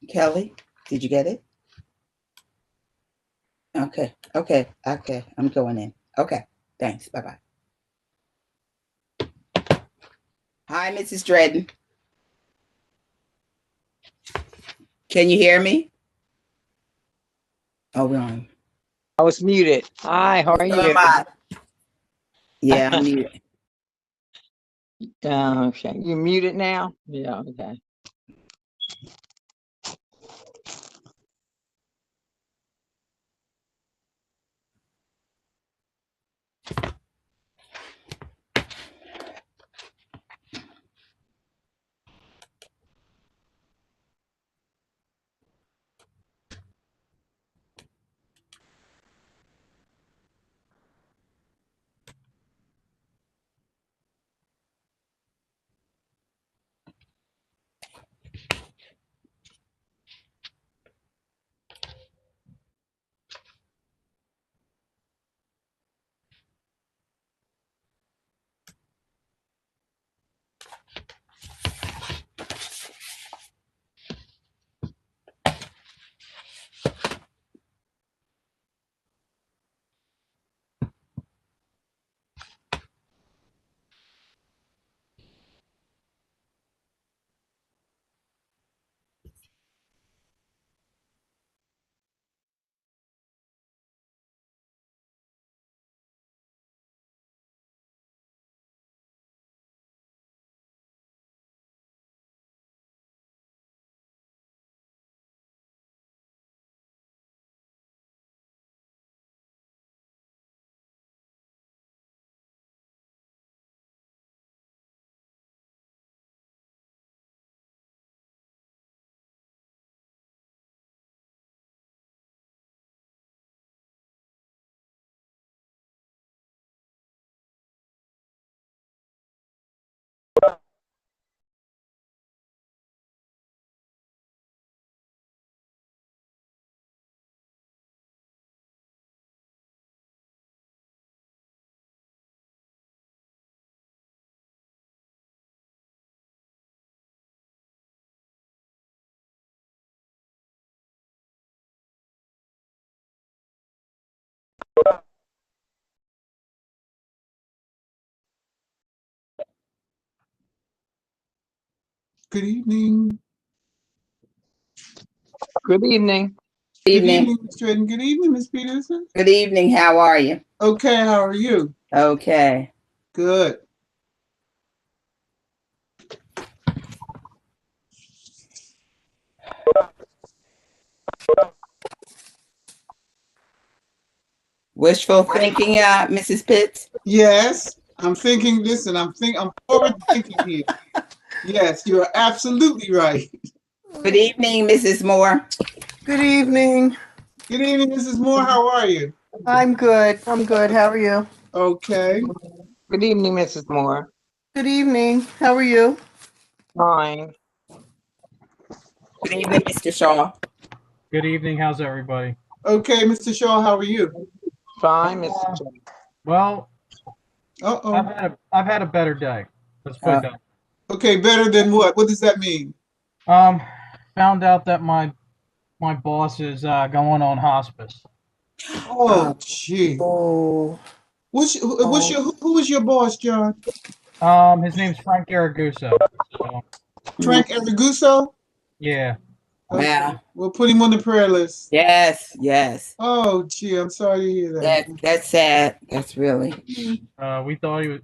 Kelly, did you get it? Okay. I'm going in. Okay. Thanks. Bye-bye. Hi, Mrs. Dredden. Can you hear me? Oh, we're on. I was muted. Hi, how are you? Yeah, I'm muted. Okay. You muted now? Yeah, okay. Good evening. Good evening. Good Good evening. evening, Mr. Eden. Good evening, Ms. Peterson. Good evening. How are you? Okay, how are you? Okay. Good. Wishful thinking, Mrs. Pitts? Yes, I'm thinking this and I'm forward thinking here. Yes, you are absolutely right. Good evening, Mrs. Moore. Good evening. Good evening, Mrs. Moore. How are you? I'm good. I'm good. How are you? Okay. Good evening, Mrs. Moore. Good evening. How are you? Fine. Good evening, Mr. Shaw. Good evening. How's everybody? Okay, Mr. Shaw, how are you? Fine, Mrs. Shaw. Well, Uh-oh. I've had a better day. Let's put it that. Okay, better than what? What does that mean? Found out that my boss is going on hospice. Oh, gee. Oh, Who was your boss, John? His name's Frank Araguso. So, Frank Araguso? yeah. Okay. Wow. We'll put him on the prayer list. Yes, yes. Oh, gee, I'm sorry to hear that. That's sad. That's really. We thought he was.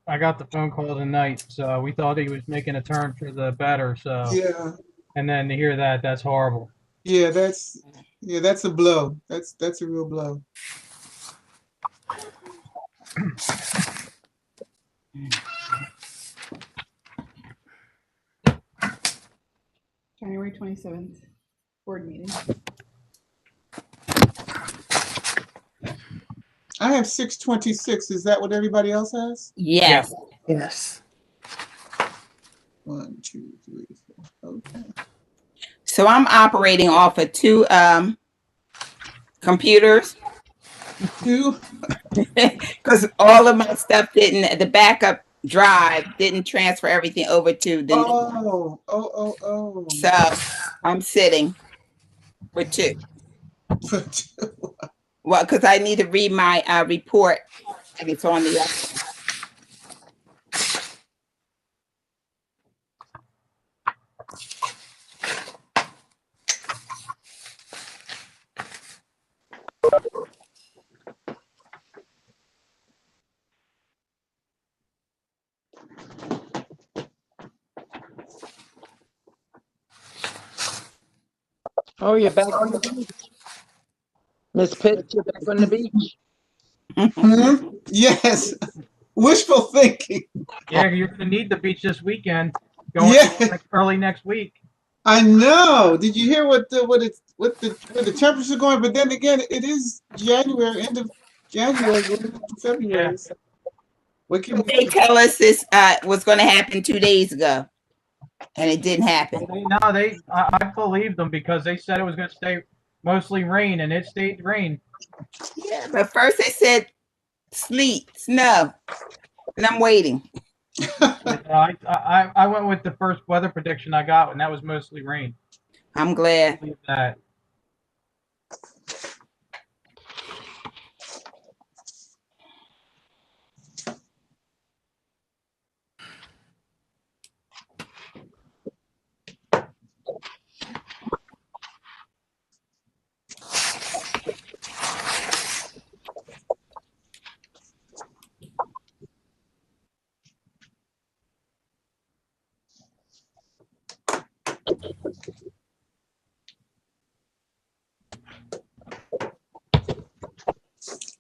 I got the phone call tonight, so we thought he was making a turn for the better. So, Yeah. and then to hear that, that's horrible. Yeah, that's a blow. That's a real blow. January 27th, board meeting. I have 626. Is that what everybody else has? Yes. yes. 1, 2, 3, 4. Okay. So I'm operating off of two computers 2. because all of my stuff didn't, the backup drive didn't transfer everything over to the new. Oh. So I'm sitting with two. Well, because I need to read my report and it's on the other. Oh, you're back on the beach. Miss Pitts, you're back on the beach. Hmm? Yes. Wishful thinking. Yeah, you're gonna need the beach this weekend. Going Yeah. early next week. I know. Did you hear where the temperatures are going? But then again, it is January, end of January, going into February. Yeah. So what can we They do? tell us this was going to happen 2 days ago, and it didn't happen. I believed them because they said it was going to stay mostly rain, and it stayed rain. Yeah, but first they said sleet, snow, and I'm waiting. I went with the first weather prediction I got, and that was mostly rain. I'm glad. Believe that.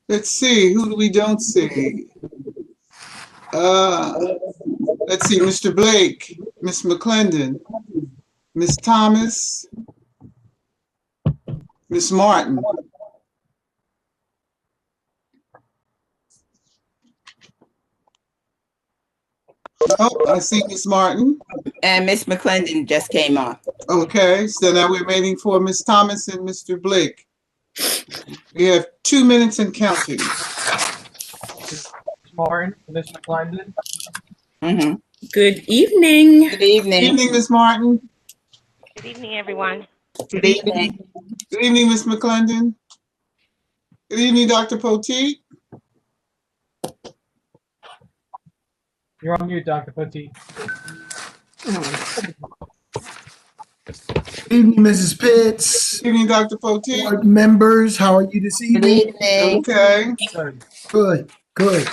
Let's see. Who do we don't see? Let's see. Mr. Blake, Miss McClendon, Miss Thomas, Miss Martin. Oh, I see Miss Martin. And Miss McClendon just came on. Okay, so now we're waiting for Miss Thomas and Mr. Blake. We have 2 minutes and counting. Miss Martin, Miss McClendon. Mm-hmm. Good evening. Good evening. Good evening, Miss Martin. Good evening, everyone. Good evening. Good evening, Miss McClendon. Good evening, Dr. Poteet. You're on mute, Dr. Petit. Evening, Mrs. Pitts. Evening, Dr. Poteet. Board members, how are you this Good evening? evening. Okay. Good, good.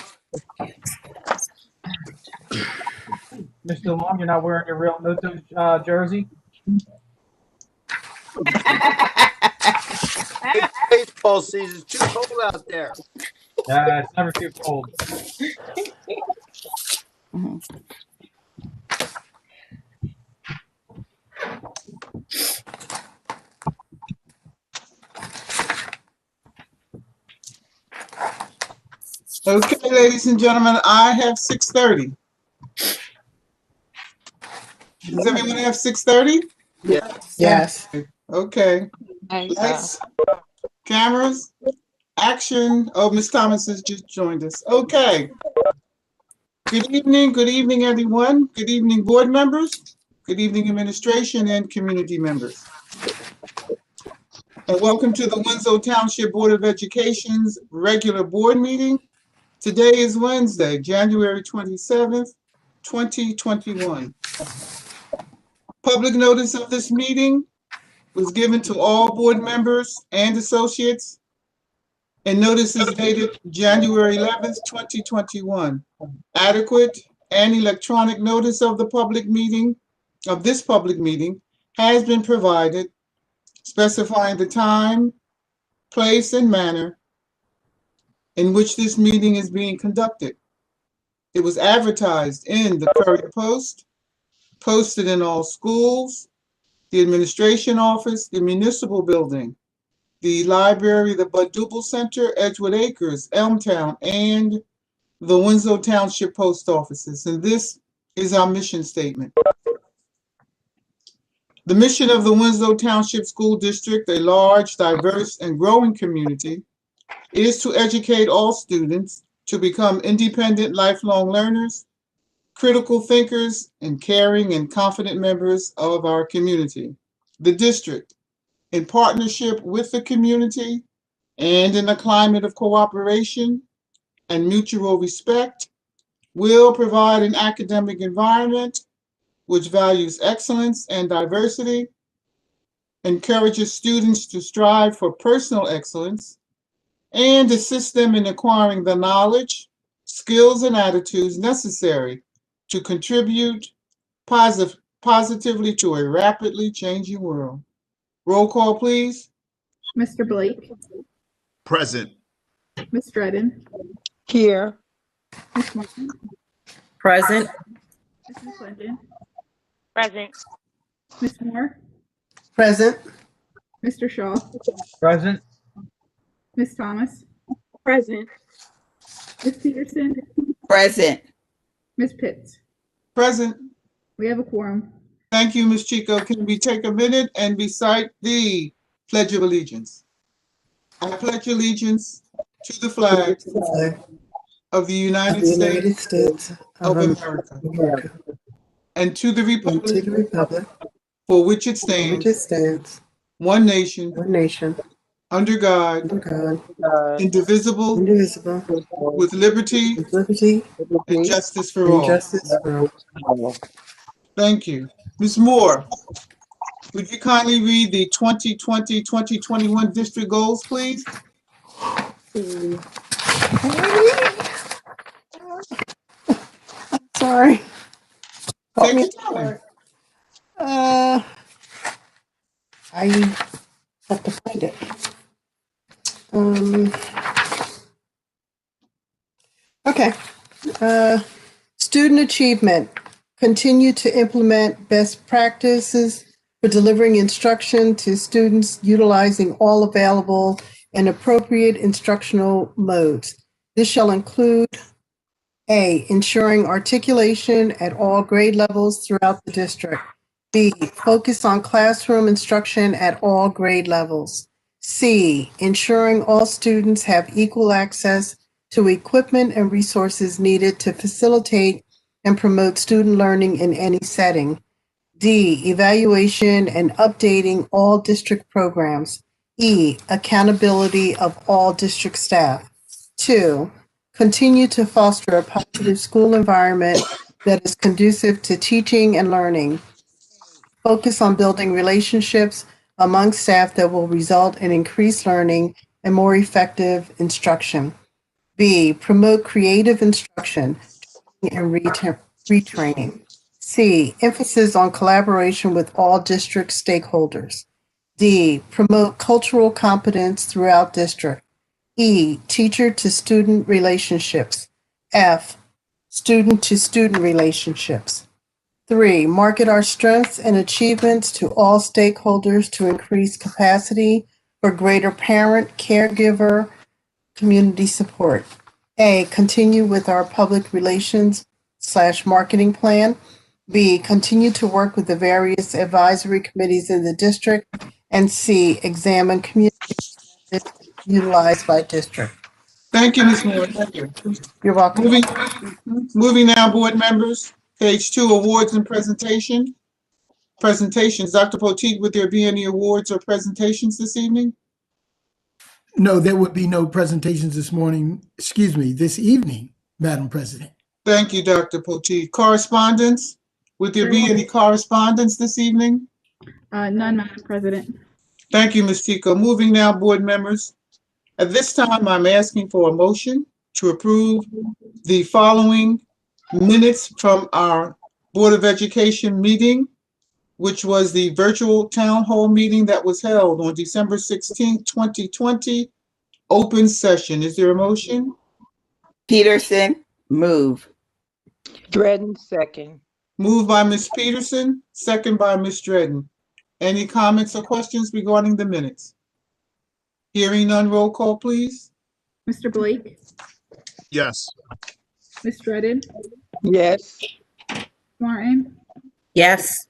Mr. Long, you're not wearing your real Noto jersey? Baseball season's too cold out there. It's never too cold. Okay, ladies and gentlemen, I have 6:30. Does everyone have 6:30? Yes. Okay. Lights, cameras, action. Oh, Ms. Thomas has just joined us. Okay. Good evening, everyone. Good evening, board members. Good evening, administration and community members. And welcome to the Winslow Township Board of Education's regular board meeting. Today is Wednesday, January 27th, 2021. Public notice of this meeting was given to all board members and associates, and notice is dated January 11th, 2021. Adequate and electronic notice of the public meeting, of this public meeting, has been provided, specifying the time, place, and manner in which this meeting is being conducted. It was advertised in the Courier Post, posted in all schools, the administration office, the municipal building, the library, the Bud Dubel Center, Edgewood Acres, Elmtown, and the Winslow Township post offices. And this is our mission statement. The mission of the Winslow Township School District, a large, diverse, and growing community, is to educate all students to become independent, lifelong learners, critical thinkers, and caring and confident members of our community. The district, in partnership with the community and in a climate of cooperation and mutual respect, will provide an academic environment which values excellence and diversity, encourages students to strive for personal excellence, and assist them in acquiring the knowledge, skills, and attitudes necessary to contribute positively to a rapidly changing world. Roll call, please. Mr. Blake, Present. Ms. Dredden, Here. Ms. Martin, Present. Mrs. Clinton, Present. Ms. Moore, Present. Mr. Shaw, Present. Ms. Thomas, Present. Ms. Peterson, Present. Ms. Pitts. Present. We have a quorum. Thank you, Ms. Chico. Can we take a minute and recite the Pledge of Allegiance? I pledge allegiance to the flag of the United States of America and to the republic for which it stands, one nation, under God, indivisible, with liberty and justice for all. Thank you. Ms. Moore, would you kindly read the 2020-2021 district goals, please? Sorry. Take your time. I have to find it. Okay. Student achievement. Continue to implement best practices for delivering instruction to students utilizing all available and appropriate instructional modes. This shall include A, ensuring articulation at all grade levels throughout the district. B, focus on classroom instruction at all grade levels. C, ensuring all students have equal access to equipment and resources needed to facilitate and promote student learning in any setting. D, evaluation and updating all district programs. E, accountability of all district staff. 2, continue to foster a positive school environment that is conducive to teaching and learning. Focus on building relationships among staff that will result in increased learning and more effective instruction. B, promote creative instruction and retraining. C, emphasis on collaboration with all district stakeholders. D, promote cultural competence throughout district. E, teacher to student relationships. F, student to student relationships. 3, market our strengths and achievements to all stakeholders to increase capacity for greater parent, caregiver, community support. A, continue with our public relations / marketing plan. B, continue to work with the various advisory committees in the district. And C, examine community methods utilized by district. Thank you, Ms. Moore. Thank you. You're welcome. Moving now, board members, page 2, awards and presentations. Dr. Poteet, would there be any awards or presentations this evening? No, there would be no presentations this evening, Madam President. Thank you, Dr. Poteet. Correspondence, would there be any correspondence this evening? None, Madam President. Thank you, Ms. Tico. Moving now, board members. At this time, I'm asking for a motion to approve the following minutes from our Board of Education meeting, which was the virtual town hall meeting that was held on December 16th, 2020, open session. Is there a motion? Peterson, move. Dredden, second. Moved by Ms. Peterson, second by Ms. Dredden. Any comments or questions regarding the minutes? Hearing none, roll call, please. Mr. Blake, Yes. Ms. Dredden, Yes. Martin, Yes.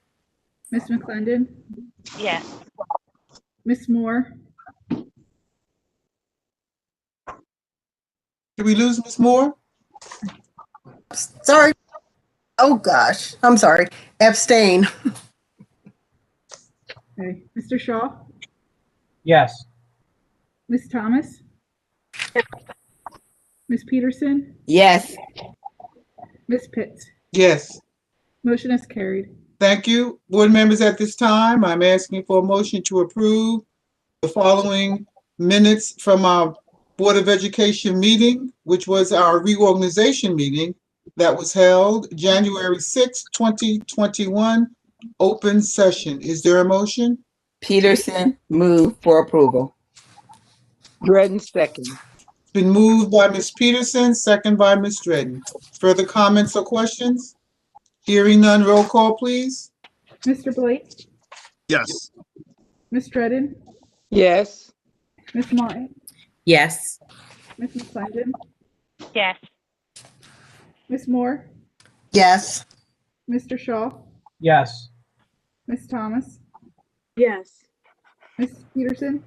Ms. McClendon, Yes. Ms. Moore, Did we lose Ms. Moore? Sorry. Oh, gosh. I'm sorry. Abstain. okay, Mr. Shaw, Yes. Ms. Thomas, Ms. Peterson, Yes. Ms. Pitts. Yes. Motion is carried. Thank you. Board members, at this time, I'm asking for a motion to approve the following minutes from our Board of Education meeting, which was our reorganization meeting that was held January 6, 2021, open session. Is there a motion? Peterson, move for approval. Dredden, second. Been moved by Ms. Peterson, second by Ms. Dredden. Further comments or questions? Hearing none, roll call, please. Mr. Blake, Yes. Ms. Dredden, Yes. Ms. Martin, Yes. Ms. McClendon, Yes. Ms. Moore, Yes. Mr. Shaw, Yes. Ms. Thomas, Yes. Ms. Peterson,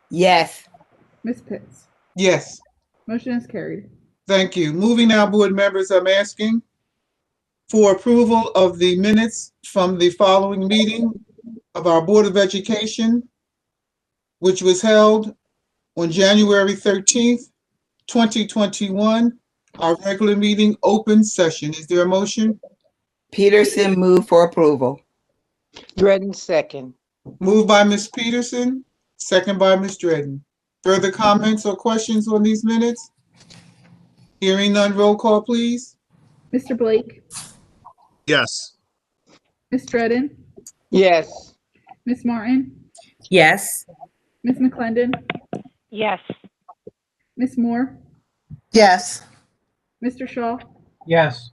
Yes. Ms. Pitts. Yes. Motion is carried. Thank you. Moving now, board members, I'm asking for approval of the minutes from the following meeting of our Board of Education, which was held on January 13th, 2021, our regular meeting open session. Is there a motion? Peterson, move for approval. Dredden, second. Moved by Ms. Peterson, second by Ms. Dredden. Further comments or questions on these minutes? Hearing none, roll call, please. Mr. Blake, Yes. Ms. Dredden, Yes. Ms. Martin, Yes. Ms. McClendon, Yes. Ms. Moore, Yes. Mr. Shaw, Yes.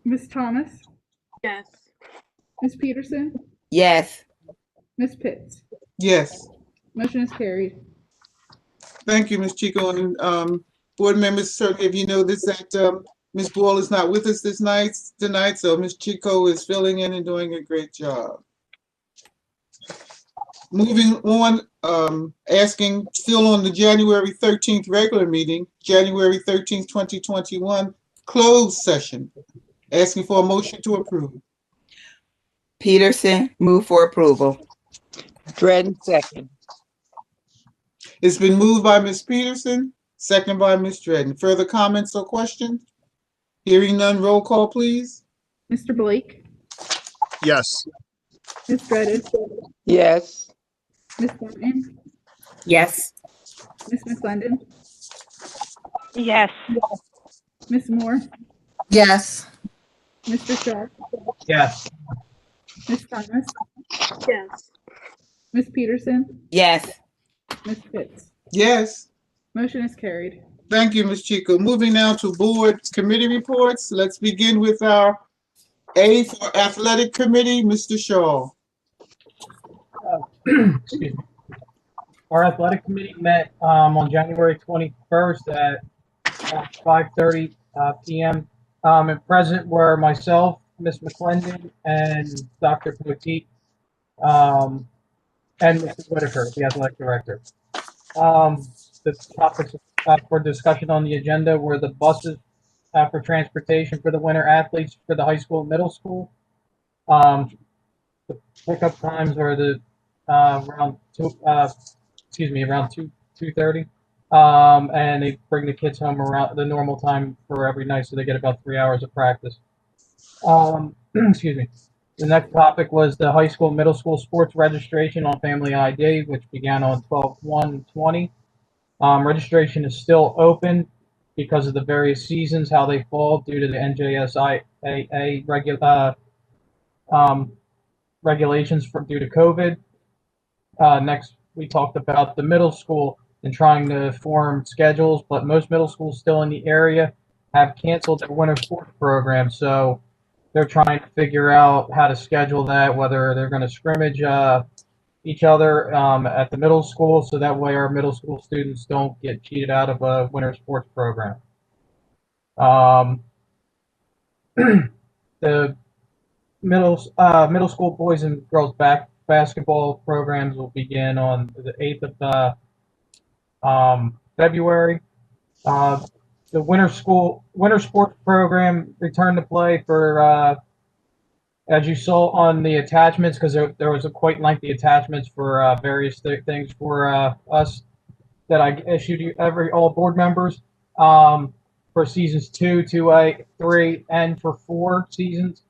Ms. Thomas, Yes. Ms. Peterson, Yes. Ms. Pitts. Yes. Motion is carried. Thank you, Ms. Chico. And board members, certainly if you know this, that Ms. Boyle is not with us tonight, so Ms. Chico is filling in and doing a great job. Moving on, asking still on the January 13th regular meeting, January 13th, 2021, closed session. Asking for a motion to approve. Peterson, move for approval. Dredden, second. It's been moved by Ms. Peterson, second by Ms. Dredden. Further comments or questions? Hearing none, roll call, please. Mr. Blake, Yes. Ms. Dredden, Yes. Ms. Martin, Yes. Ms. McClendon, Yes. Ms. Moore, Yes. Mr. Shaw, Yes. Ms. Thomas, Yes. Ms. Peterson, Yes. Ms. Pitts. Yes. Motion is carried. Thank you, Ms. Chico. Moving now to board committee reports. Let's begin with our A for Athletic Committee, Mr. Shaw. Excuse me. Our athletic committee met on January 21st at 5:30 p.m. And present were myself, Ms. McClendon, and Dr. Petit, and Mr. Whitaker, the athletic director. The topics for discussion on the agenda were the buses for transportation for the winter athletes for the high school and middle school. The pickup times are around around 2:30. And they bring the kids home around the normal time for every night, so they get about 3 hours of practice. Excuse me. The next topic was the high school, middle school sports registration on Family ID, which began on 12/1/20. Registration is still open because of the various seasons, how they fall due to the NJSIAA regulations due to COVID. Next, we talked about the middle school and trying to form schedules, but most middle schools still in the area have canceled their winter sports program, so they're trying to figure out how to schedule that, whether they're going to scrimmage each other at the middle school, so that way our middle school students don't get cheated out of a winter sports program. The middle school boys and girls basketball programs will begin on the 8th of February. The winter sports program returned to play for as you saw on the attachments, because there was a quite lengthy attachments for various things for us that I issued you all board members for seasons 2, 2A, 3, and for 4 seasons.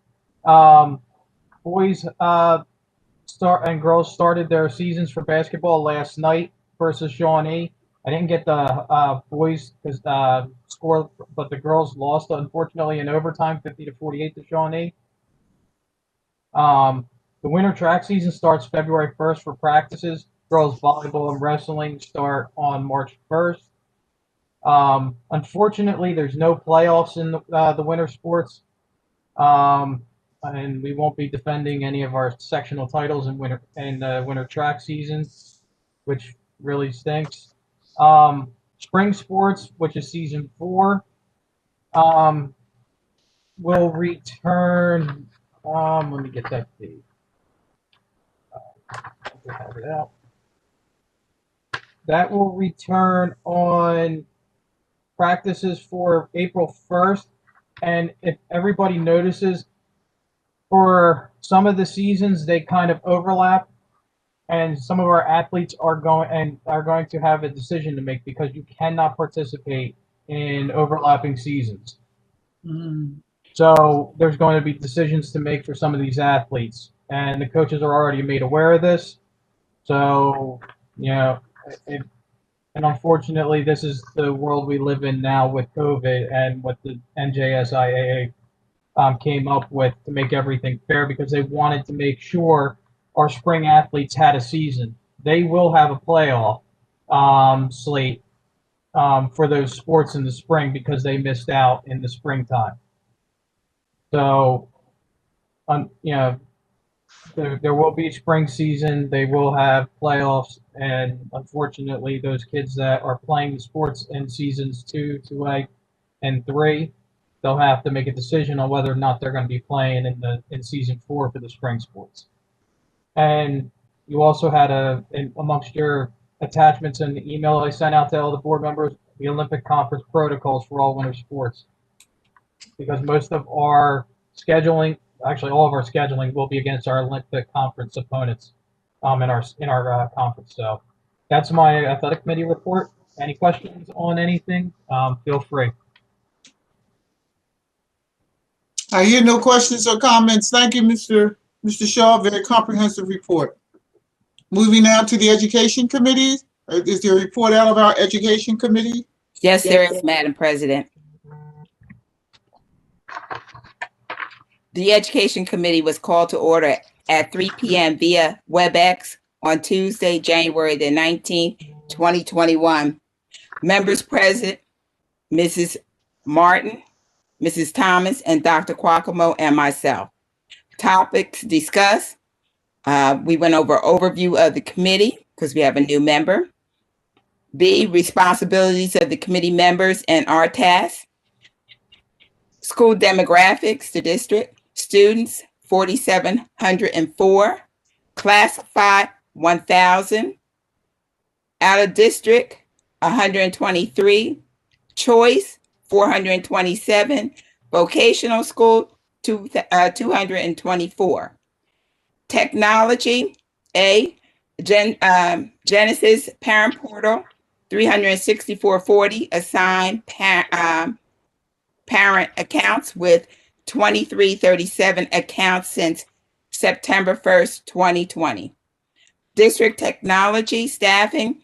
Boys and girls started their seasons for basketball last night versus Shawnee. I didn't get the boys score, but the girls lost unfortunately in overtime, 50-48 to Shawnee. The winter track season starts February 1st for practices. Girls volleyball and wrestling start on March 1st. Unfortunately, there's no playoffs in the winter sports, and we won't be defending any of our sectional titles in winter track season, which really stinks. Spring sports, which is season 4, will return. Let me get that date. Have it out. That will return on practices for April 1st. And if everybody notices, for some of the seasons, they kind of overlap. And some of our athletes are going to have a decision to make because you cannot participate in overlapping seasons. So there's going to be decisions to make for some of these athletes, and the coaches are already made aware of this. So, and unfortunately, this is the world we live in now with COVID and what the NJSIAA came up with to make everything fair, because they wanted to make sure our spring athletes had a season. They will have a playoff slate for those sports in the spring because they missed out in the springtime. So, there will be a spring season. They will have playoffs, and unfortunately, those kids that are playing the sports in seasons 2, 2A, and 3, they'll have to make a decision on whether or not they're going to be playing in season 4 for the spring sports. And you also had amongst your attachments in the email I sent out to all the board members, the Olympic Conference protocols for all winter sports, because most of our scheduling, actually all of our scheduling, will be against our Olympic Conference opponents in our conference. So that's my athletic committee report. Any questions on anything? Feel free. I hear no questions or comments. Thank you, Mr. Shaw. Very comprehensive report. Moving now to the Education Committee. Is there a report out of our Education Committee? Yes, there is, Madam President. The Education Committee was called to order at 3 p.m. via WebEx on Tuesday, January the 19th, 2021. Members present, Mrs. Martin, Mrs. Thomas, and Dr. Quacomo, and myself. Topics discussed. We went over overview of the committee because we have a new member. B, responsibilities of the committee members and our tasks. School demographics, the district. Students, 4,704. Classified, 1,000. Out of district, 123. Choice, 427. Vocational school, 224. Technology, A, Genesis Parent Portal, 364.40 assigned parent accounts with 2337 accounts since September 1st, 2020. District technology staffing,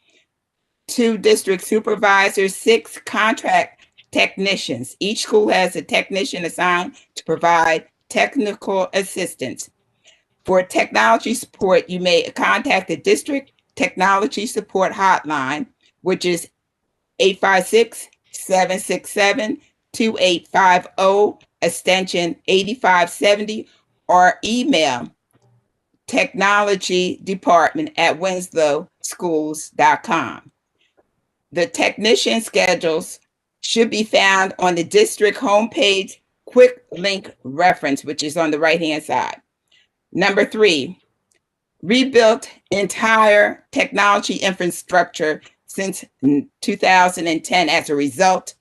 2 district supervisors, 6 contract technicians. Each school has a technician assigned to provide technical assistance. For technology support, you may contact the district technology support hotline, which is 856-767-2850, extension 8570, or email technologydepartment@winslowschools.com. The technician schedules should be found on the district homepage quick link reference, which is on the right-hand side. Number 3, rebuilt entire technology infrastructure since 2010 as a result.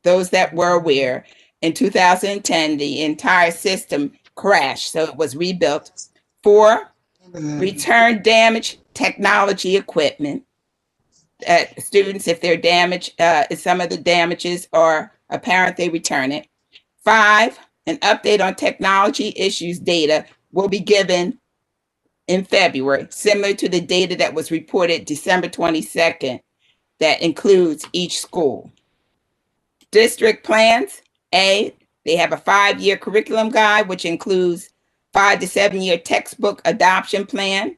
Those that were aware, in 2010, the entire system crashed, so it was rebuilt. 4, return damaged technology equipment. Students, if they're damaged, if some of the damages are apparent, they return it. 5, an update on technology issues data will be given in February, similar to the data that was reported December 22nd, that includes each school. District plans, A, they have a 5-year curriculum guide, which includes 5 to 7-year textbook adoption plan.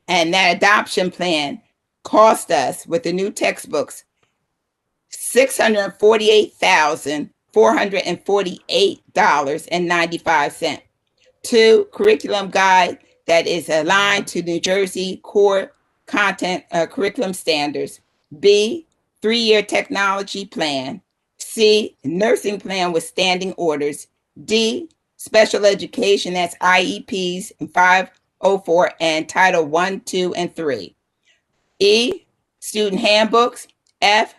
And that adoption plan cost us, with the new textbooks, $648,448.95. 2, curriculum guide that is aligned to New Jersey core content curriculum standards. B, 3-year technology plan. C, nursing plan with standing orders. D, special education, that's IEPs and 504 and Title 1, 2, and 3. E, student handbooks. F,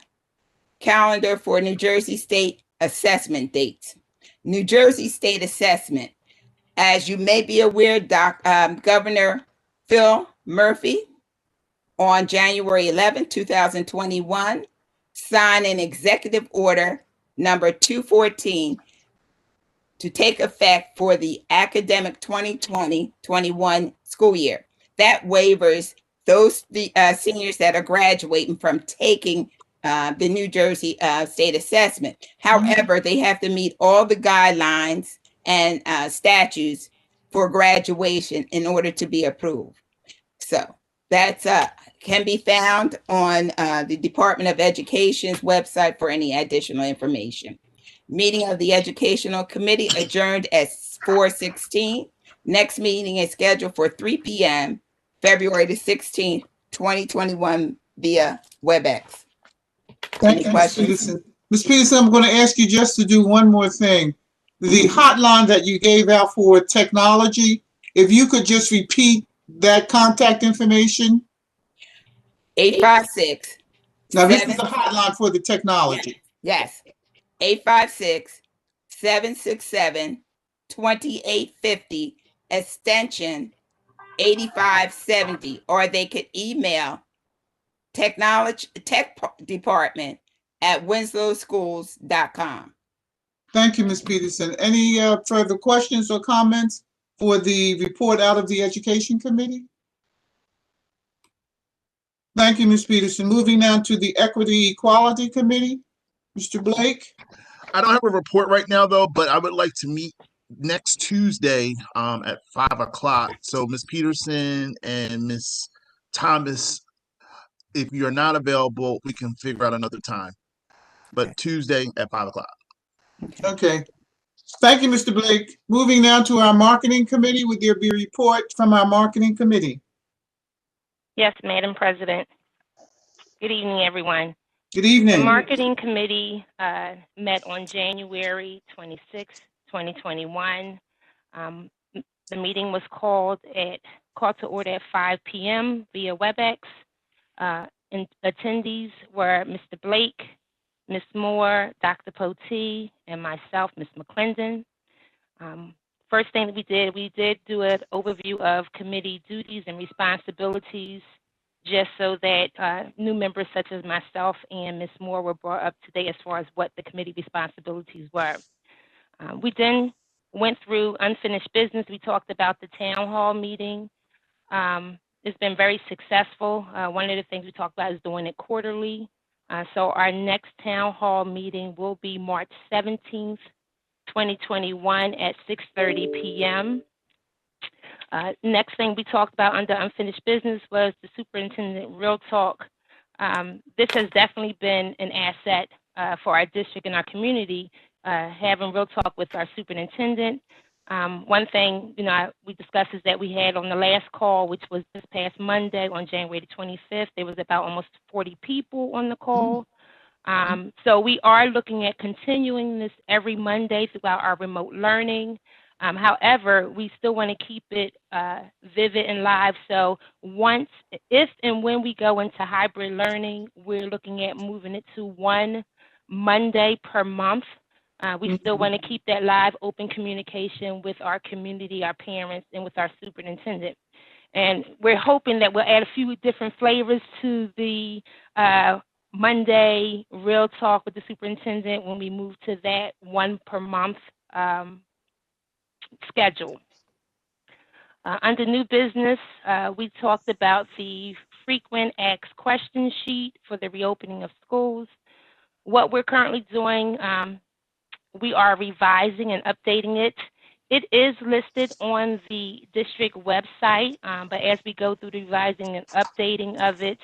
calendar for New Jersey state assessment dates. New Jersey state assessment. As you may be aware, Governor Phil Murphy on January 11, 2021, signed an executive order number 214 to take effect for the academic 2020-21 school year. That waivers those seniors that are graduating from taking the New Jersey state assessment. However, they have to meet all the guidelines and statutes for graduation in order to be approved. So that's can be found on the Department of Education's website for any additional information. Meeting of the Educational Committee adjourned at 4:16. Next meeting is scheduled for 3 p.m. February the 16th, 2021 via WebEx. Thank you, Ms. Peterson. Ms. Peterson, I'm going to ask you just to do one more thing. The hotline that you gave out for technology, if you could just repeat that contact information. 856. Now, this is the hotline for the technology. Yes. 856-767-2850, extension 8570, or they could email tech department@winslowschools.com. Thank you, Ms. Peterson. Any further questions or comments for the report out of the Education Committee? Thank you, Ms. Peterson. Moving now to the Equity Equality Committee. Mr. Blake? I don't have a report right now though, but I would like to meet next Tuesday at 5 o'clock. So Ms. Peterson and Ms. Thomas, if you're not available, we can figure out another time. But Tuesday at 5 o'clock. Okay. Thank you, Mr. Blake. Moving now to our Marketing Committee. Would there be a report from our Marketing Committee? Yes, Madam President. Good evening, everyone. Good The evening. Marketing Committee met on January 26, 2021. The meeting was called to order at 5 p.m. via WebEx. And attendees were Mr. Blake, Ms. Moore, Dr. Potee, and myself, Ms. McClendon. First thing that we did do an overview of committee duties and responsibilities, just so that new members such as myself and Ms. Moore were brought up to date as far as what the committee responsibilities were. We then went through unfinished business. We talked about the town hall meeting. It's been very successful. One of the things we talked about is doing it quarterly. So our next town hall meeting will be March 17th, 2021 at 6:30 p.m. Next thing we talked about under unfinished business was the superintendent real talk. This has definitely been an asset for our district and our community, having real talk with our superintendent. One thing we discussed is that we had on the last call, which was this past Monday on January the 25th, there was about almost 40 people on the call. So we are looking at continuing this every Monday throughout our remote learning. However, we still want to keep it vivid and live. So if and when we go into hybrid learning, we're looking at moving it to one Monday per month. We still want to keep that live, open communication with our community, our parents, and with our superintendent. And we're hoping that we'll add a few different flavors to the Monday real talk with the superintendent when we move to that one per month schedule. Under new business, we talked about the frequent asked question sheet for the reopening of schools. What we're currently doing, we are revising and updating it. It is listed on the district website, but as we go through the revising and updating of it,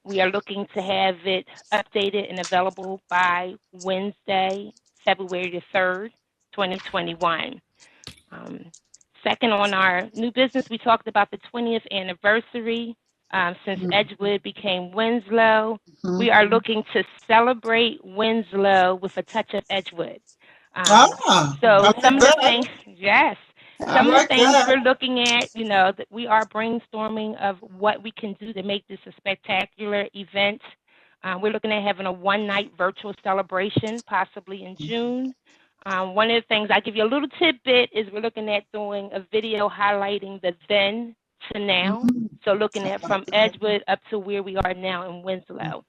we are looking to have it updated and available by Wednesday, February the 3rd, 2021. Second, on our new business, we talked about the 20th anniversary. Since Edgewood became Winslow, we are looking to celebrate Winslow with a touch of Edgewood. So some of the things, yes, some of the things we're looking at, that we are brainstorming of what we can do to make this a spectacular event. We're looking at having a one-night virtual celebration, possibly in June. One of the things, I give you a little tidbit, is we're looking at doing a video highlighting the then to now. So looking at from Edgewood up to where we are now in Winslow.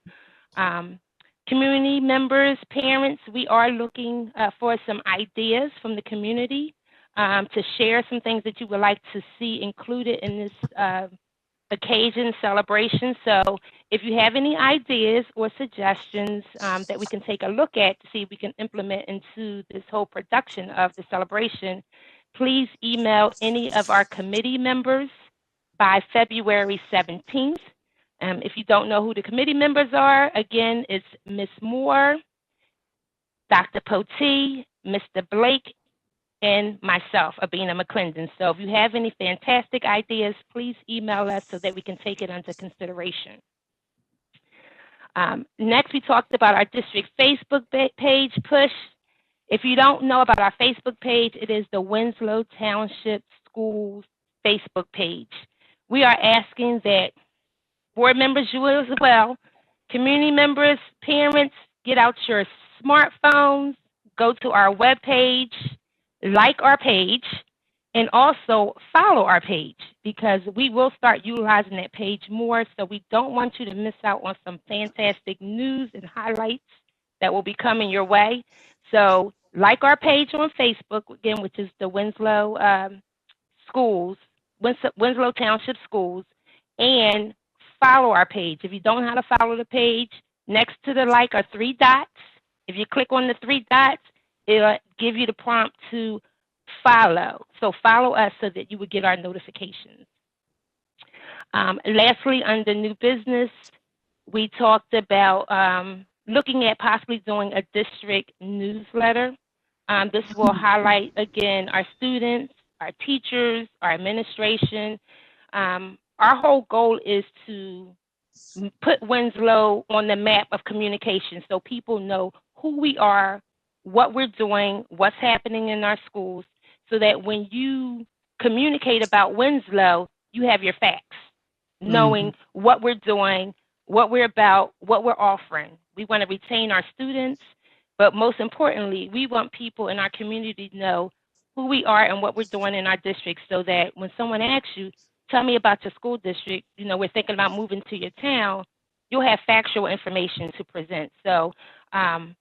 Community members, parents, we are looking for some ideas from the community to share some things that you would like to see included in this occasion celebration. So if you have any ideas or suggestions that we can take a look at to see if we can implement into this whole production of the celebration, please email any of our committee members by February 17th. If you don't know who the committee members are, again, it's Ms. Moore, Dr. Potee, Mr. Blake, and myself, Abina McClendon. So if you have any fantastic ideas, please email us so that we can take it under consideration. Next, we talked about our district Facebook page push. If you don't know about our Facebook page, it is the Winslow Township Schools Facebook page. We are asking that board members, you as well, community members, parents, get out your smartphones, go to our webpage, like our page, and also follow our page, because we will start utilizing that page more. So we don't want you to miss out on some fantastic news and highlights that will be coming your way. So like our page on Facebook, again, which is the Winslow Schools, Winslow Township Schools, and follow our page. If you don't know how to follow the page, next to the like are three dots. If you click on the three dots, it'll give you the prompt to follow. So follow us so that you would get our notifications. Lastly, under new business, we talked about looking at possibly doing a district newsletter. This will highlight, again, our students, our teachers, our administration. Our whole goal is to put Winslow on the map of communication so people know who we are, what we're doing, what's happening in our schools, so that when you communicate about Winslow, you have your facts, knowing what we're doing, what we're about, what we're offering. We want to retain our students, but most importantly, we want people in our community to know who we are and what we're doing in our district, so that when someone asks you, tell me about your school district, we're thinking about moving to your town, you'll have factual information to present. So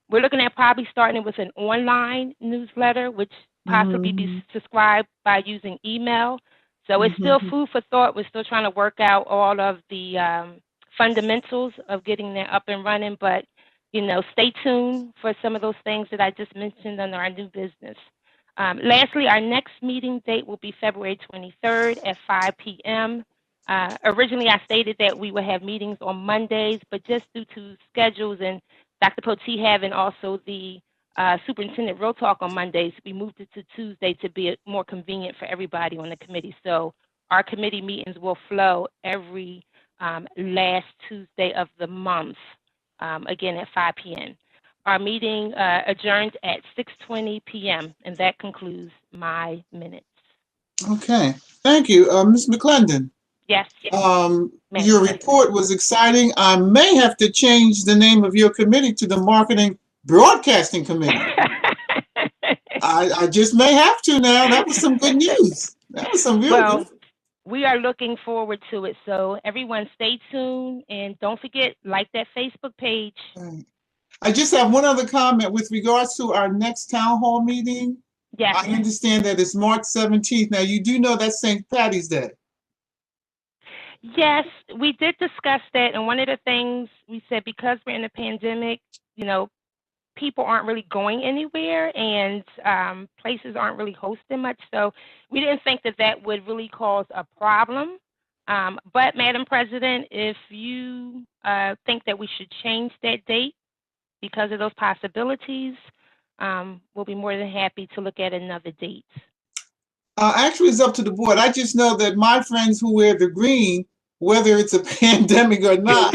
we're looking at probably starting with an online newsletter, which possibly be subscribed by using email. So it's still food for thought. We're still trying to work out all of the fundamentals of getting that up and running, but stay tuned for some of those things that I just mentioned under our new business. Lastly, our next meeting date will be February 23rd at 5 p.m. Originally, I stated that we would have meetings on Mondays, but just due to schedules and Dr. Potee having also the Superintendent Real Talk on Mondays, we moved it to Tuesday to be more convenient for everybody on the committee. So our committee meetings will flow every last Tuesday of the month, again at 5 p.m. Our meeting adjourns at 6:20 p.m., and that concludes my minutes. Okay, thank you. Ms. McClendon. Yes. Your report was exciting. I may have to change the name of your committee to the Marketing Broadcasting Committee. I just may have to now. That was some good news. That was some real good. We are looking forward to it. So everyone stay tuned, and don't forget, like that Facebook page. I just have one other comment with regards to our next town hall meeting. Yes. I understand that it's March 17th. Now, you do know that's St. Patty's Day. Yes, we did discuss that. And one of the things we said, because we're in a pandemic, people aren't really going anywhere, and places aren't really hosting much. So we didn't think that that would really cause a problem. But Madam President, if you think that we should change that date because of those possibilities, we'll be more than happy to look at another date. Actually, it's up to the board. I just know that my friends who wear the green, whether it's a pandemic or not,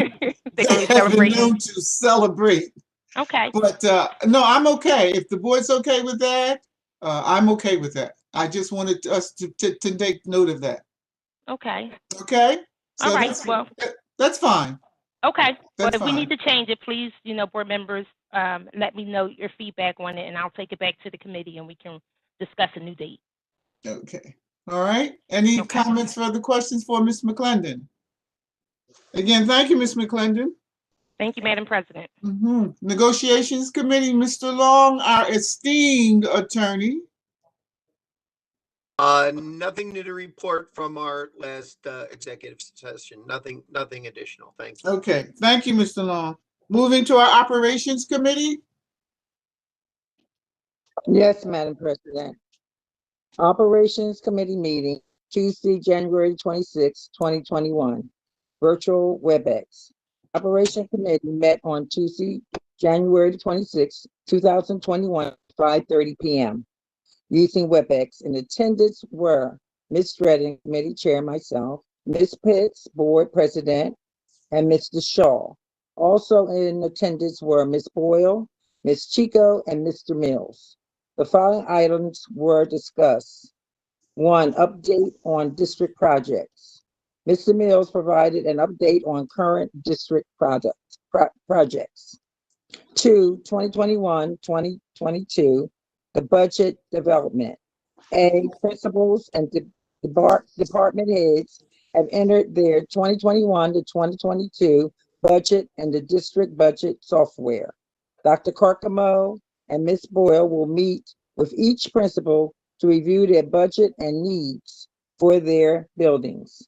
they have been known to celebrate. Okay. But no, I'm okay. If the board's okay with that, I'm okay with that. I just wanted us to take note of that. Okay. Okay. So all right. that's fine. Okay. But if we need to change it, please, board members, let me know your feedback on it, and I'll take it back to the committee, and we can discuss a new date. Okay. All right. Any comments, further questions for Ms. McClendon? Again, thank you, Ms. McClendon. Thank you, Madam President. Negotiations Committee, Mr. Long, our esteemed attorney. Nothing new to report from our last executive session. Nothing additional. Thank you. Okay, thank you, Mr. Long. Moving to our Operations Committee. Yes, Madam President. Operations Committee meeting, Tuesday, January 26, 2021. Virtual WebEx. Operation Committee met on Tuesday, January 26, 2021, 5:30 p.m. using WebEx. In attendance were Ms. Redding, Committee Chair, myself, Ms. Pitts, Board President, and Mr. Shaw. Also in attendance were Ms. Boyle, Ms. Chico, and Mr. Mills. The following items were discussed. 1, update on district projects. Mr. Mills provided an update on current district projects. 2, 2021-2022, the budget development. A, principals and department heads have entered their 2021 to 2022 budget and the district budget software. Dr. Carcamo and Ms. Boyle will meet with each principal to review their budget and needs for their buildings.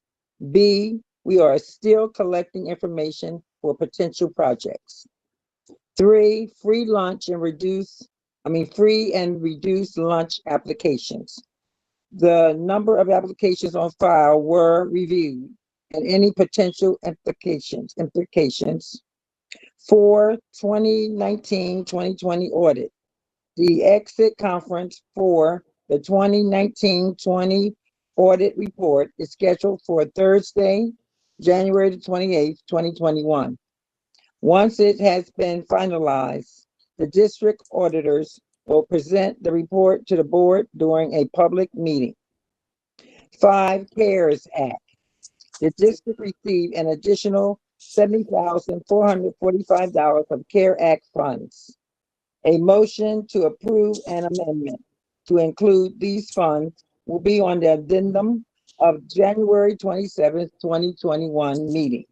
B, we are still collecting information for potential projects. 3, free and reduced lunch applications. The number of applications on file were reviewed and any potential implications. 4, 2019-2020 audit. The exit conference for the 2019-20 audit report is scheduled for Thursday, January the 28th, 2021. Once it has been finalized, the district auditors will present the report to the board during a public meeting. 5, CARES Act. The district received an additional $70,445 of CARE Act funds. A motion to approve an amendment to include these funds will be on the addendum of January 27th, 2021 meeting.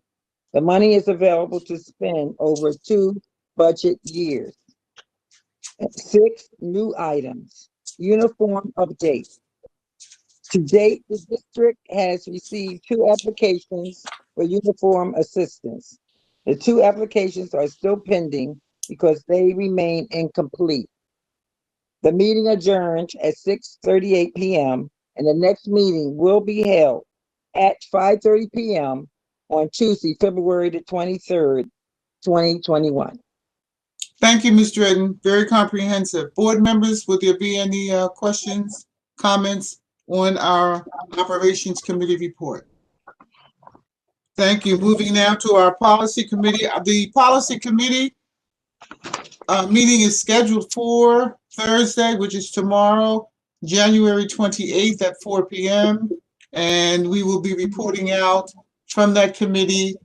The money is available to spend over 2 budget years. 6, new items. Uniform update. To date, the district has received 2 applications for uniform assistance. The 2 applications are still pending because they remain incomplete. The meeting adjourned at 6:38 p.m. and the next meeting will be held at 5:30 p.m. on Tuesday, February the 23rd, 2021. Thank you, Ms. Dredden. Very comprehensive. Board members, would there be any questions, comments on our Operations Committee report? Thank you. Moving now to our Policy Committee. The Policy Committee meeting is scheduled for Thursday, which is tomorrow, January 28th at 4 p.m. And we will be reporting out from that committee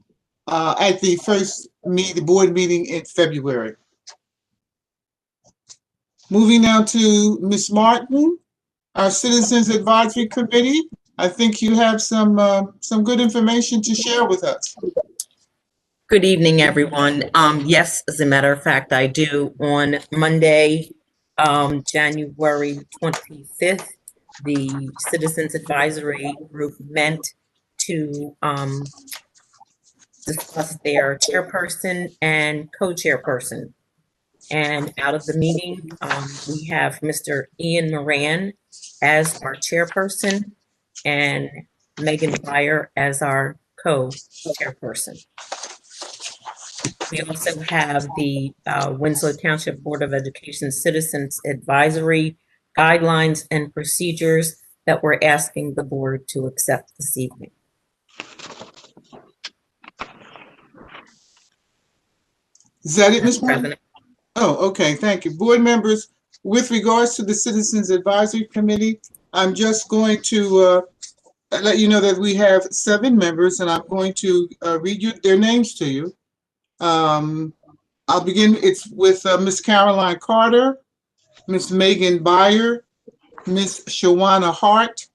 at the first board meeting in February. Moving now to Ms. Martin, our Citizens Advisory Committee. I think you have some good information to share with us. Good evening, everyone. Yes, as a matter of fact, I do. On Monday, January 25th, the Citizens Advisory Group met to discuss their chairperson and co-chairperson. And out of the meeting, we have Mr. Ian Moran as our chairperson and Megan Byer as our co-chairperson. We also have the Winslow Township Board of Education Citizens Advisory Guidelines and Procedures that we're asking the board to accept this evening. Is that it, Ms. President? Oh, okay, thank you. Board members, with regards to the Citizens Advisory Committee, I'm just going to let you know that we have 7 members, and I'm going to read their names to you. I'll begin. It's with Ms. Caroline Carter, Ms. Megan Byer, Ms. Shawana Hart,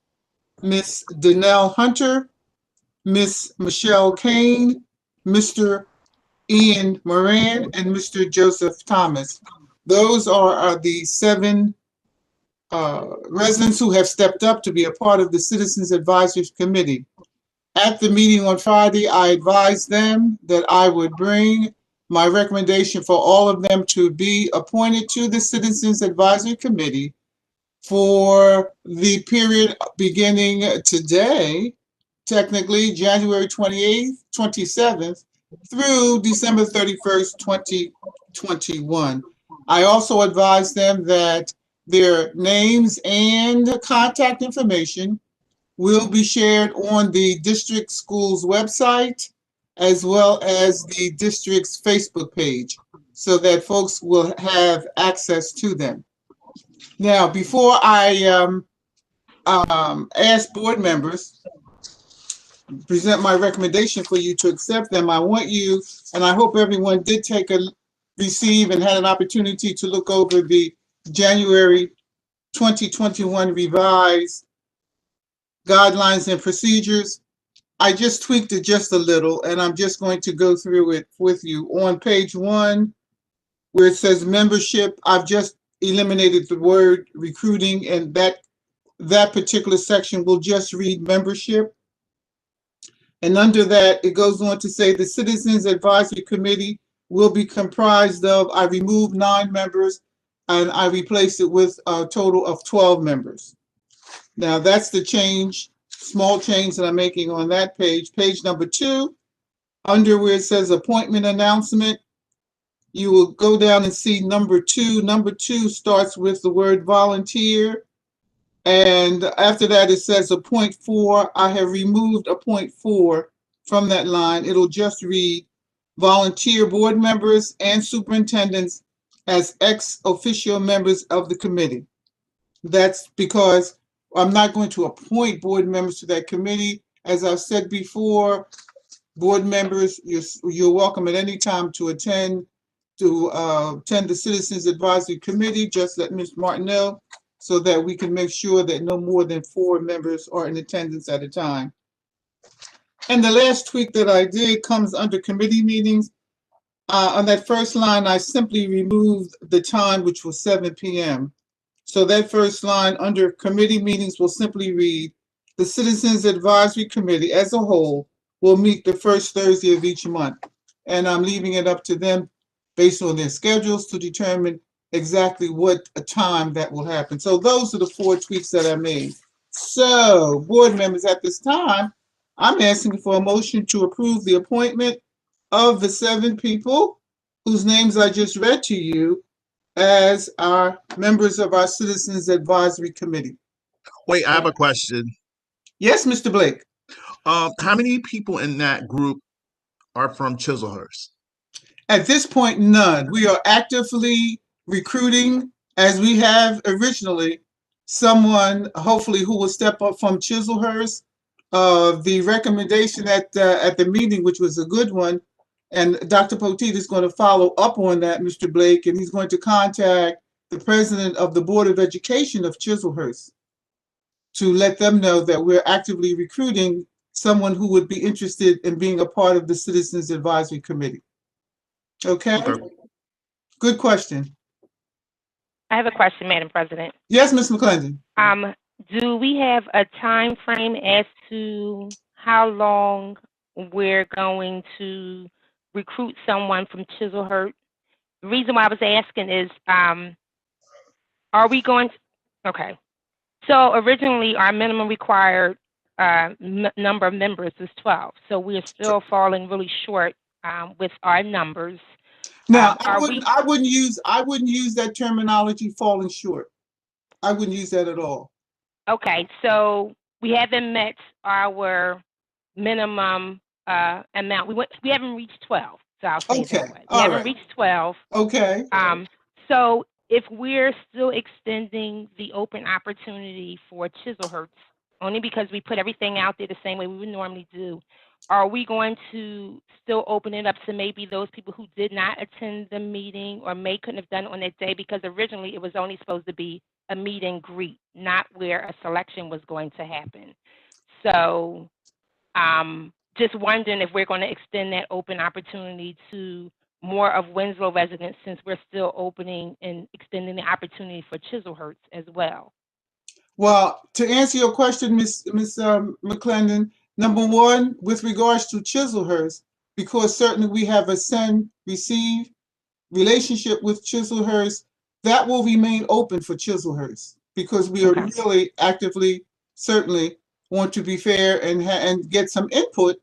Ms. Danelle Hunter, Ms. Michelle Kane, Mr. Ian Moran, and Mr. Joseph Thomas. Those are the 7 residents who have stepped up to be a part of the Citizens Advisory Committee. At the meeting on Friday, I advised them that I would bring my recommendation for all of them to be appointed to the Citizens Advisory Committee for the period beginning today, technically January 28th, 27th, through December 31st, 2021. I also advised them that their names and contact information will be shared on the district school's website as well as the district's Facebook page so that folks will have access to them. Now, before I ask board members, present my recommendation for you to accept them, I want you, and I hope everyone did receive and had an opportunity to look over the January 2021 revised guidelines and procedures. I just tweaked it just a little, and I'm just going to go through it with you. On page 1, where it says membership, I've just eliminated the word recruiting, and that particular section will just read membership. And under that, it goes on to say the Citizens Advisory Committee will be comprised of, I removed 9 members and I replaced it with a total of 12 members. Now that's the change, small change that I'm making on that page. Page number 2, under where it says appointment announcement, you will go down and see number 2. Number 2 starts with the word volunteer. And after that, it says a point 4. I have removed a point 4 from that line. It'll just read volunteer board members and superintendents as ex officio members of the committee. That's because I'm not going to appoint board members to that committee. As I've said before, board members, you're welcome at any time to attend the Citizens Advisory Committee. Just let Ms. Martin know, so that we can make sure that no more than 4 members are in attendance at a time. And the last tweak that I did comes under committee meetings. On that first line, I simply removed the time, which was 7 p.m. So that first line under committee meetings will simply read, the Citizens Advisory Committee as a whole will meet the first Thursday of each month. And I'm leaving it up to them based on their schedules to determine exactly what a time that will happen. So those are the 4 tweaks that I made. So board members, at this time, I'm asking for a motion to approve the appointment of the 7 people whose names I just read to you as our members of our Citizens Advisory Committee. Wait, I have a question. Yes, Mr. Blake. How many people in that group are from Chislehurst? At this point, none. We are actively recruiting, as we have originally, someone hopefully who will step up from Chislehurst. The recommendation at the meeting, which was a good one, and Dr. Poteet is going to follow up on that, Mr. Blake, and he's going to contact the president of the Board of Education of Chislehurst to let them know that we're actively recruiting someone who would be interested in being a part of the Citizens Advisory Committee. Okay? Good question. I have a question, Madam President. Yes, Ms. McClendon. Do we have a time frame as to how long we're going to recruit someone from Chislehurst? The reason why I was asking is, are we going to, okay. So originally our minimum required number of members is 12. So we're still falling really short with our numbers. Now, I wouldn't use that terminology, falling short. I wouldn't use that at all. Okay, so we haven't met our minimum amount. We haven't reached 12. So I'll say it that way. We haven't reached 12. Okay. So if we're still extending the open opportunity for Chislehurst, only because we put everything out there the same way we would normally do, are we going to still open it up to maybe those people who did not attend the meeting or couldn't have done it on that day? Because originally it was only supposed to be a meet and greet, not where a selection was going to happen. So just wondering if we're going to extend that open opportunity to more of Winslow residents, since we're still opening and extending the opportunity for Chislehurst as well. Well, to answer your question, Ms. McClendon, number one, with regards to Chislehurst, because certainly we have a send-receive relationship with Chislehurst, that will remain open for Chislehurst, because we are really actively, certainly want to be fair and get some input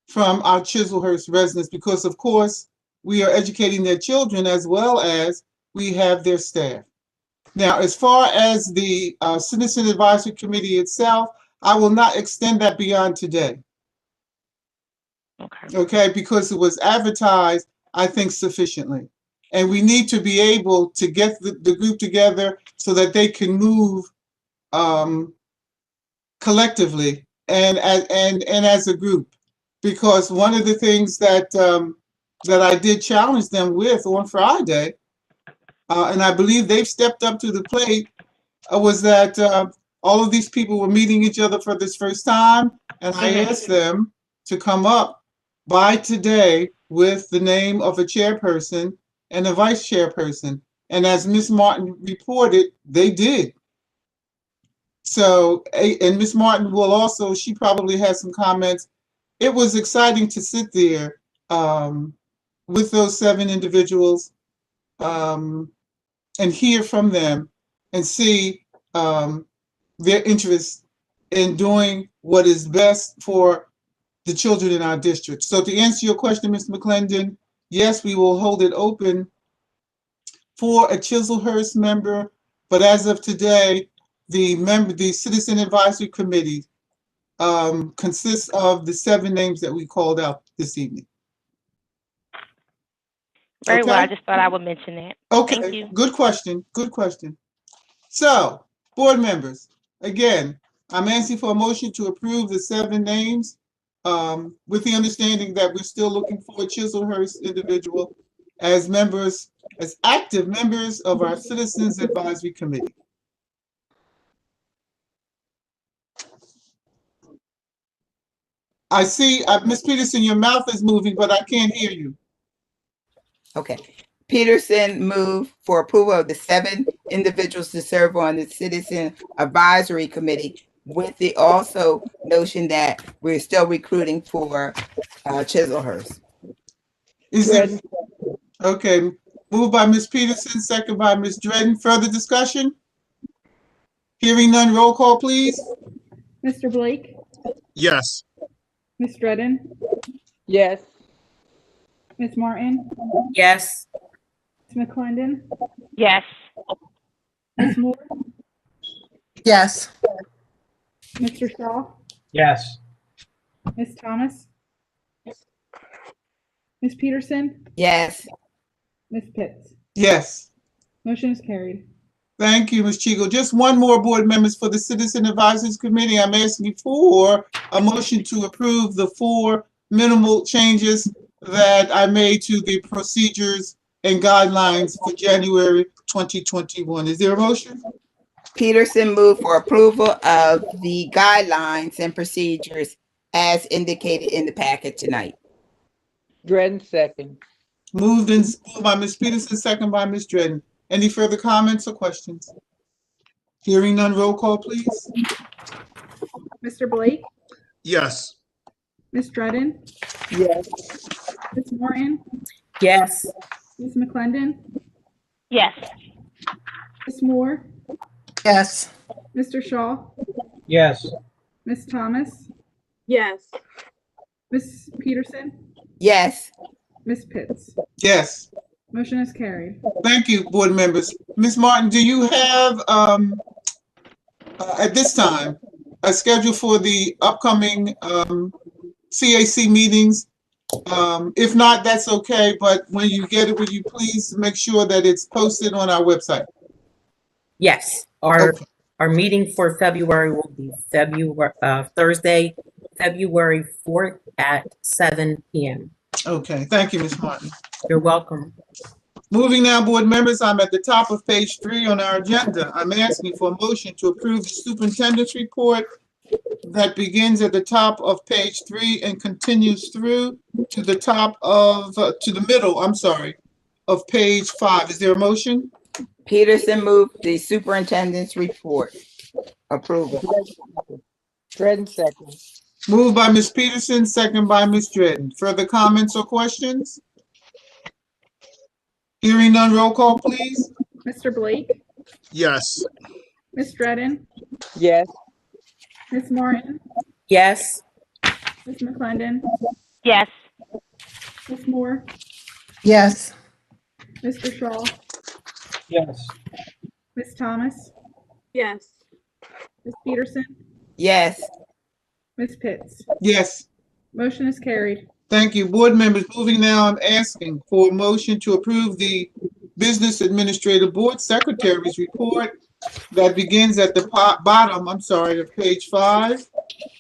from our Chislehurst residents, because of course we are educating their children as well as we have their staff. Now, as far as the Citizen Advisory Committee itself, I will not extend that beyond today. Okay, because it was advertised, I think, sufficiently. And we need to be able to get the group together so that they can move collectively and as a group. Because one of the things that that I did challenge them with on Friday, and I believe they've stepped up to the plate, was that all of these people were meeting each other for this first time, and I asked them to come up by today with the name of a chairperson and a vice chairperson. And as Ms. Martin reported, they did. So, and Ms. Martin will also, she probably has some comments. It was exciting to sit there with those 7 individuals and hear from them and see their interest in doing what is best for the children in our district. So to answer your question, Mr. McClendon, yes, we will hold it open for a Chislehurst member, but as of today, the Citizen Advisory Committee consists of the 7 names that we called out this evening. Very well. I Okay? just thought I would mention that. Okay, Thank you. good question, good question. So, board members, again, I'm asking for a motion to approve the 7 names with the understanding that we're still looking for a Chislehurst individual as members, as active members of our Citizens Advisory Committee. I see, Ms. Peterson, your mouth is moving, but I can't hear you. Okay. Peterson moved for approval of the 7 individuals to serve on the Citizen Advisory Committee with the also notion that we're still recruiting for Chislehurst. Is it? Okay, moved by Ms. Peterson, second by Ms. Dredden. Further discussion? Hearing none, roll call, please. Mr. Blake, Yes. Ms. Dredden, Yes. Ms. Martin, Yes. Ms. McClendon, Yes. Ms. Moore, Yes. Mr. Shaw, Yes. Ms. Thomas, Ms. Peterson, Yes. Ms. Pitts. Yes. Motion is carried. Thank you, Ms. Chico. Just one more, board members, for the Citizen Advisors Committee. I'm asking for a motion to approve the 4 minimal changes that I made to the procedures and guidelines for January 2021. Is there a motion? Peterson moved for approval of the guidelines and procedures as indicated in the packet tonight. Dredden second. Moved by Ms. Peterson, second by Ms. Dredden. Any further comments or questions? Hearing none, roll call, please. Mr. Blake, Yes. Ms. Dredden, Yes. Ms. Martin, Yes. Ms. McClendon, Yes. Ms. Moore, Yes. Mr. Shaw, Yes. Ms. Thomas, Yes. Ms. Peterson, Yes. Ms. Pitts. Yes. Motion is carried. Thank you, board members. Ms. Martin, do you have, at this time, a schedule for the upcoming CAC meetings? If not, that's okay, but when you get it, would you please make sure that it's posted on our website? Yes. Okay. Our meeting for February will be Thursday, February 4th at 7 p.m. Okay, thank you, Ms. Martin. You're welcome. Moving now, board members, I'm at the top of page 3 on our agenda. I'm asking for a motion to approve the superintendent's report that begins at the top of page 3 and continues through to the top of, to the middle, I'm sorry, of page 5. Is there a motion? Peterson moved the superintendent's report approval. Dredden second. Moved by Ms. Peterson, second by Ms. Dredden. Further comments or questions? Hearing none, roll call, please. Mr. Blake, Yes. Ms. Dredden, Yes. Ms. Martin, Yes. Ms. McClendon, Yes. Ms. Moore, Yes. Mr. Shaw, Yes. Ms. Thomas, Yes. Ms. Peterson, Yes. Ms. Pitts. Yes. Motion is carried. Thank you. Board members, moving now, I'm asking for a motion to approve the Business Administrative Board Secretary's report that begins at the bottom, I'm sorry, of page 5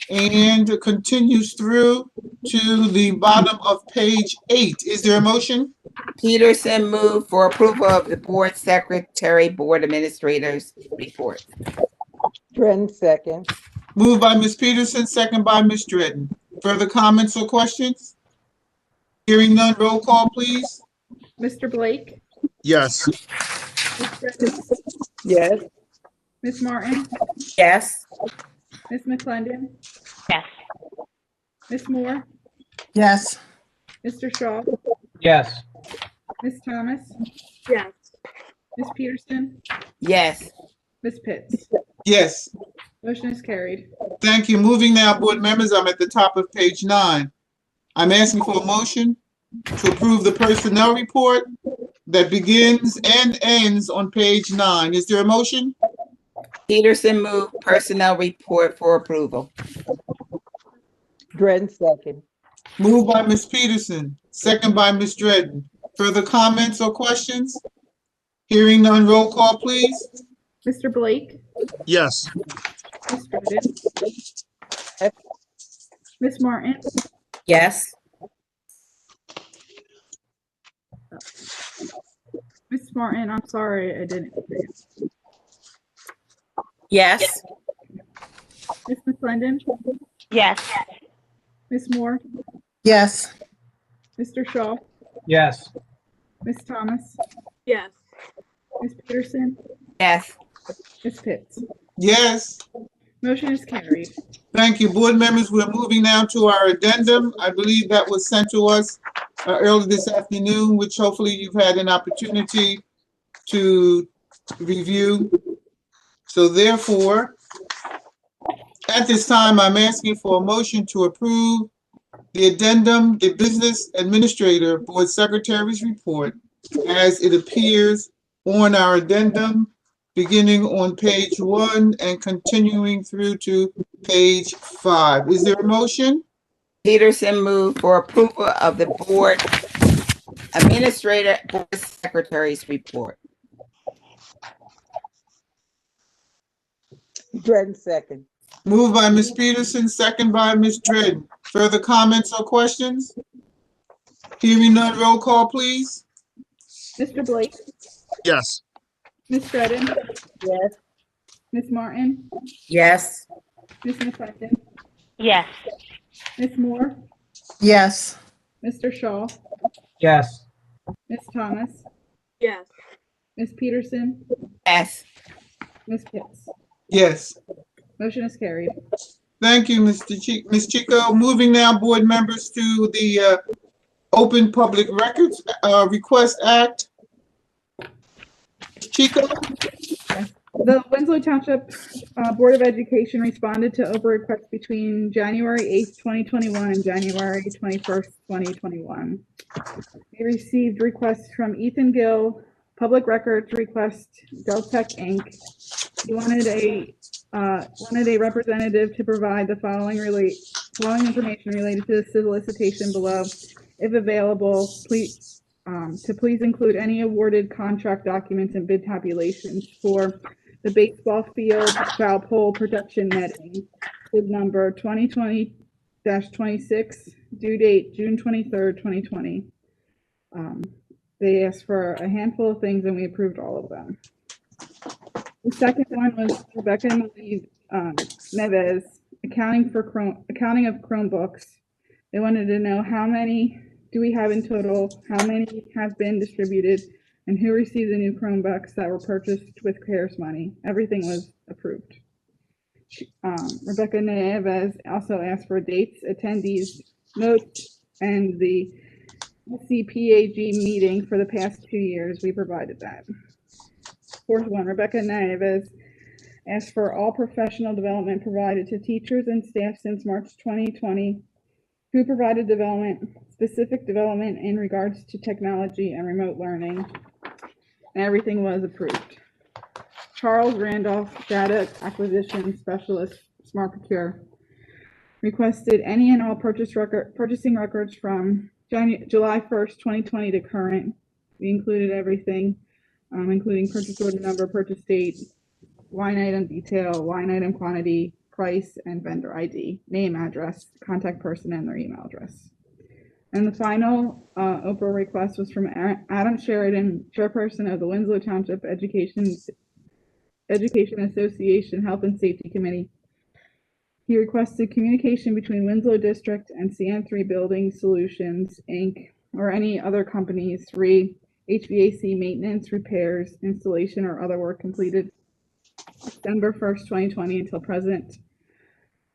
and continues through to the bottom of page 8. Is there a motion? Peterson moved for approval of the board secretary, board administrators report. Dredden second. Moved by Ms. Peterson, second by Ms. Dredden. Further comments or questions? Hearing none, roll call, please. Mr. Blake, Yes. Ms. Griffin, Yes. Ms. Martin, Yes. Ms. McClendon, Yes. Ms. Moore, Yes. Mr. Shaw, Yes. Ms. Thomas, yes, Ms. Peterson, Yes. Ms. Pitts. Yes. Motion is carried. Thank you. Moving now, board members, I'm at the top of page 9. I'm asking for a motion to approve the personnel report that begins and ends on page 9. Is there a motion? Peterson moved personnel report for approval. Dredden second. Moved by Ms. Peterson, second by Ms. Dredden. Further comments or questions? Hearing none, roll call, please. Mr. Blake, Yes. Ms. Dredden, Yes. Ms. Martin, Yes. Ms. Martin, I'm sorry, I didn't hear you. Yes. Ms. McClendon, Yes. Ms. Moore, Yes. Mr. Shaw, Yes. Ms. Thomas, yes, Ms. Peterson, Yes. Ms. Pitts. Yes. Motion is carried. Thank you. Board members, we're moving now to our addendum. I believe that was sent to us early this afternoon, which hopefully you've had an opportunity to review. So therefore, at this time, I'm asking for a motion to approve the addendum, the Business Administrator Board Secretary's report as it appears on our addendum, beginning on page 1 and continuing through to page 5. Is there a motion? Peterson moved for approval of the board administrator board secretary's report. Dredden second. Moved by Ms. Peterson, second by Ms. Dredden. Further comments or questions? Hearing none, roll call, please. Mr. Blake, Yes. Ms. Dredden, Yes. Ms. Martin, Yes. Ms. McClendon, Yes. Ms. Moore, Yes. Mr. Shaw, Yes. Ms. Thomas, yes, Ms. Peterson, Yes. Ms. Pitts. Yes. Motion is carried. Thank you, Ms. Chico. Moving now, board members, to the Open Public Records Request Act. Chico? The Winslow Township Board of Education responded to OPRA requests between January 8th, 2021 and January 21st, 2021. We received requests from Ethan Gill, Public Records Request, Deltec Inc. He wanted a representative to provide the following information related to the solicitation below. If available, please include any awarded contract documents and bid tabulations for the baseball field foul pole protection netting, bid number 2020-26, due date June 23rd, 2020. They asked for a handful of things and we approved all of them. The second one was Rebecca Neves, accounting of Chromebooks. They wanted to know how many do we have in total, how many have been distributed, and who received the new Chromebooks that were purchased with CARES money. Everything was approved. Rebecca Neves also asked for dates, attendees, notes, and the CPAG meeting for the past 2 years. We provided that. Fourth one, Rebecca Neves asked for all professional development provided to teachers and staff since March 2020. Who provided specific development in regards to technology and remote learning, and everything was approved. Charles Randolph, Data Acquisition Specialist, Smart Procure, requested any and all purchasing records from July 1st, 2020 to current. We included everything, including purchase order number, purchase date, line item detail, line item quantity, price, and vendor ID, name, address, contact person, and their email address. And the final OPRA request was from Adam Sheridan, chairperson of the Winslow Township Education Association Health and Safety Committee. He requested communication between Winslow District and CN3 Building Solutions, Inc., or any other companies HVAC maintenance, repairs, installation, or other work completed December 1st, 2020 until present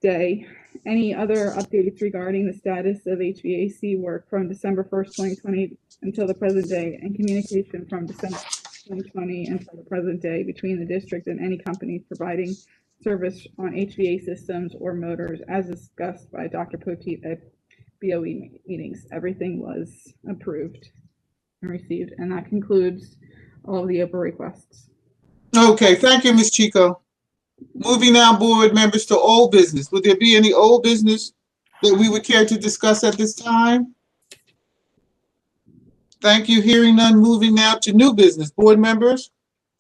day. Any other updates regarding the status of HVAC work from December 1st, 2020 until the present day, and communication from December 2020 until the present day between the district and any company providing service on HVAC systems or motors as discussed by Dr. Poteet at BOE meetings. Everything was approved and received, and that concludes all of the OPRA requests. Okay, thank you, Ms. Chico. Moving now, board members, to old business. Would there be any old business that we would care to discuss at this time? Thank you. Hearing none, moving now to new business. Board members,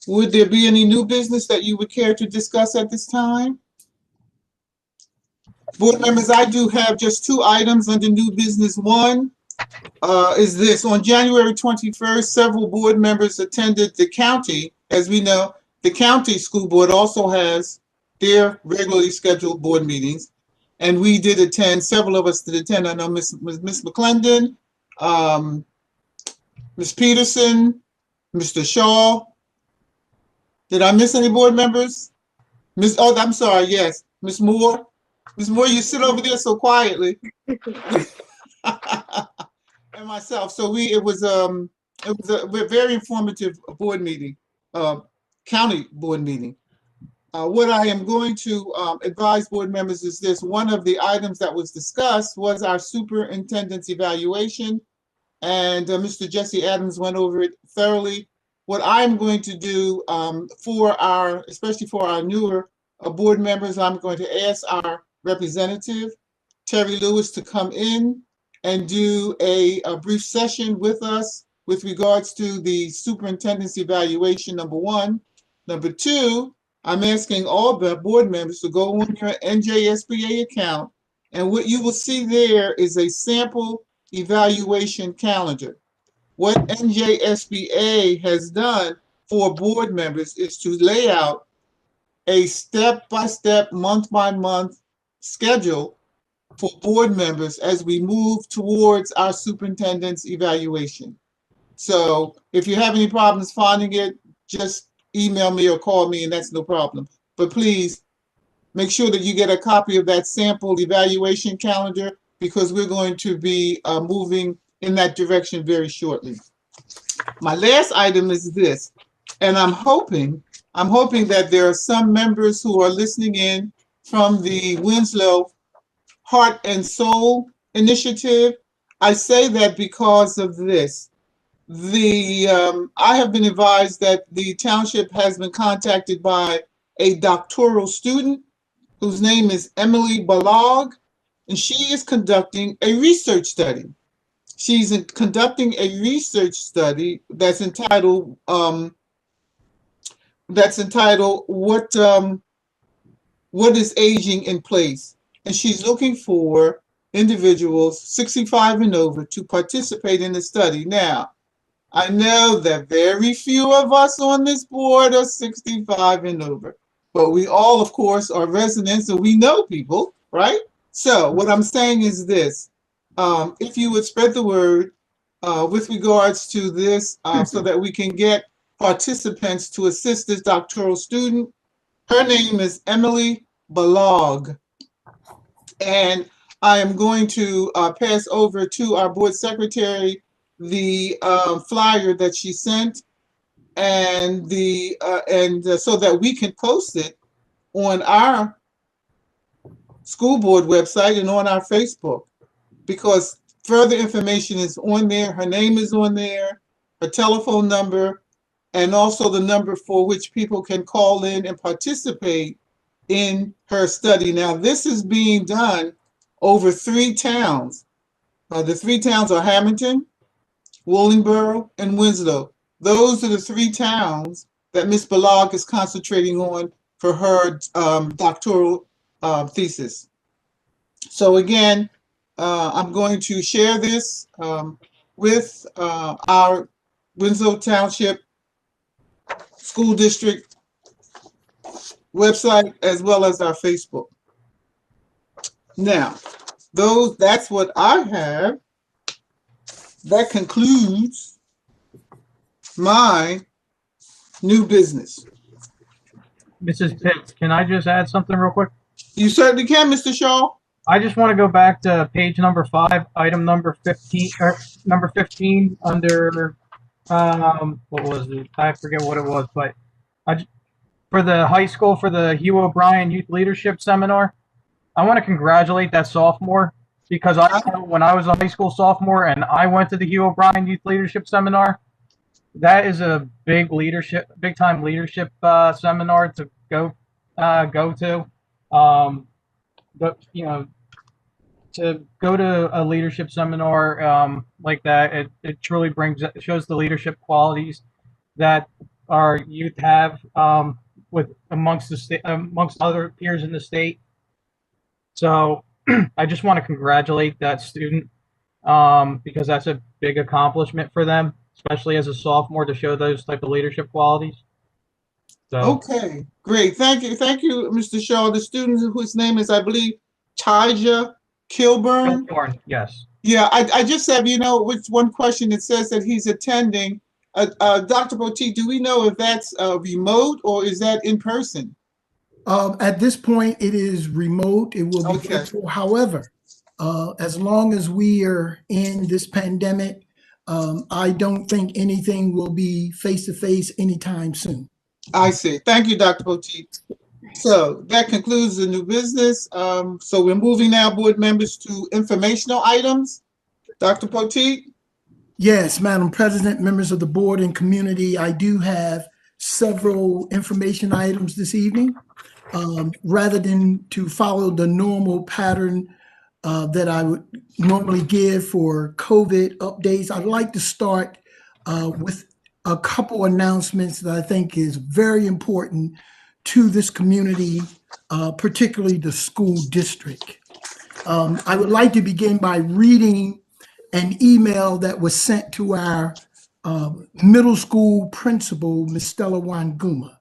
would there be any new business that you would care to discuss at this time? Board members, I do have just 2 items under new business. One is this. On January 21st, several board members attended the county. As we know, the county school board also has their regularly scheduled board meetings. And we did attend, several of us did attend. I know Ms. McClendon, Ms. Peterson, Mr. Shaw. Did I miss any board members? Oh, I'm sorry, yes. Ms. Moore. Ms. Moore, you sit over there so quietly. And myself. So it was a very informative board meeting, county board meeting. What I am going to advise board members is this. One of the items that was discussed was our superintendent's evaluation, and Mr. Jesse Adams went over it thoroughly. What I'm going to do especially for our newer board members, I'm going to ask our representative, Terry Lewis, to come in and do a brief session with us with regards to the superintendent's evaluation, number 1. Number 2, I'm asking all the board members to go on your NJSBA account, and what you will see there is a sample evaluation calendar. What NJSBA has done for board members is to lay out a step-by-step, month-by-month schedule for board members as we move towards our superintendent's evaluation. So if you have any problems finding it, just email me or call me, and that's no problem. But please make sure that you get a copy of that sample evaluation calendar, because we're going to be moving in that direction very shortly. My last item is this, and I'm hoping that there are some members who are listening in from the Winslow Heart and Soul Initiative. I say that because of this. I have been advised that the township has been contacted by a doctoral student whose name is Emily Balog, and she is conducting a research study. She's conducting a research study that's entitled What is Aging in Place? And she's looking for individuals 65 and over to participate in the study. Now, I know that very few of us on this board are 65 and over, but we all, of course, are residents and we know people, right? So what I'm saying is this. If you would spread the word with regards to this so that we can get participants to assist this doctoral student. Her name is Emily Balog. And I am going to pass over to our board secretary the flyer that she sent, and so that we can post it on our school board website and on our Facebook, because further information is on there. Her name is on there, her telephone number, and also the number for which people can call in and participate in her study. Now, this is being done over 3 towns. The 3 towns are Hamilton, Willingboro, and Winslow. Those are the 3 towns that Ms. Balog is concentrating on for her doctoral thesis. So again, I'm going to share this with our Winslow Township School District website as well as our Facebook. Now, that's what I have. That concludes my new business. Mrs. Pitts, can I just add something real quick? You certainly can, Mr. Shaw. I just want to go back to page number 5, item number 15, or number 15 under, what was it? I forget what it was, but for the high school, for the Hugh O'Brien Youth Leadership Seminar, I want to congratulate that sophomore, because when I was a high school sophomore and I went to the Hugh O'Brien Youth Leadership Seminar, that is a big time leadership seminar to go to. But to go to a leadership seminar like that, it truly shows the leadership qualities that our youth have amongst other peers in the state. So I just want to congratulate that student because that's a big accomplishment for them, especially as a sophomore, to show those type of leadership qualities. So. Okay, great. Thank you, Mr. Shaw. The student whose name is, I believe, Tyja Kilburn. Yes. Yeah, I just have, with one question. It says that he's attending. Dr. Poteet, do we know if that's remote or is that in person? At this point, it is remote. It will be virtual. However, as long as we are in this pandemic, I don't think anything will be face-to-face anytime soon. I see. Thank you, Dr. Poteet. So that concludes the new business. So we're moving now, board members, to informational items. Dr. Poteet? Yes, Madam President, members of the board and community, I do have several information items this evening. Rather than to follow the normal pattern that I would normally give for COVID updates, I'd like to start with a couple announcements that I think is very important to this community, particularly the school district. I would like to begin by reading an email that was sent to our middle school principal, Ms. Stella Wanguma.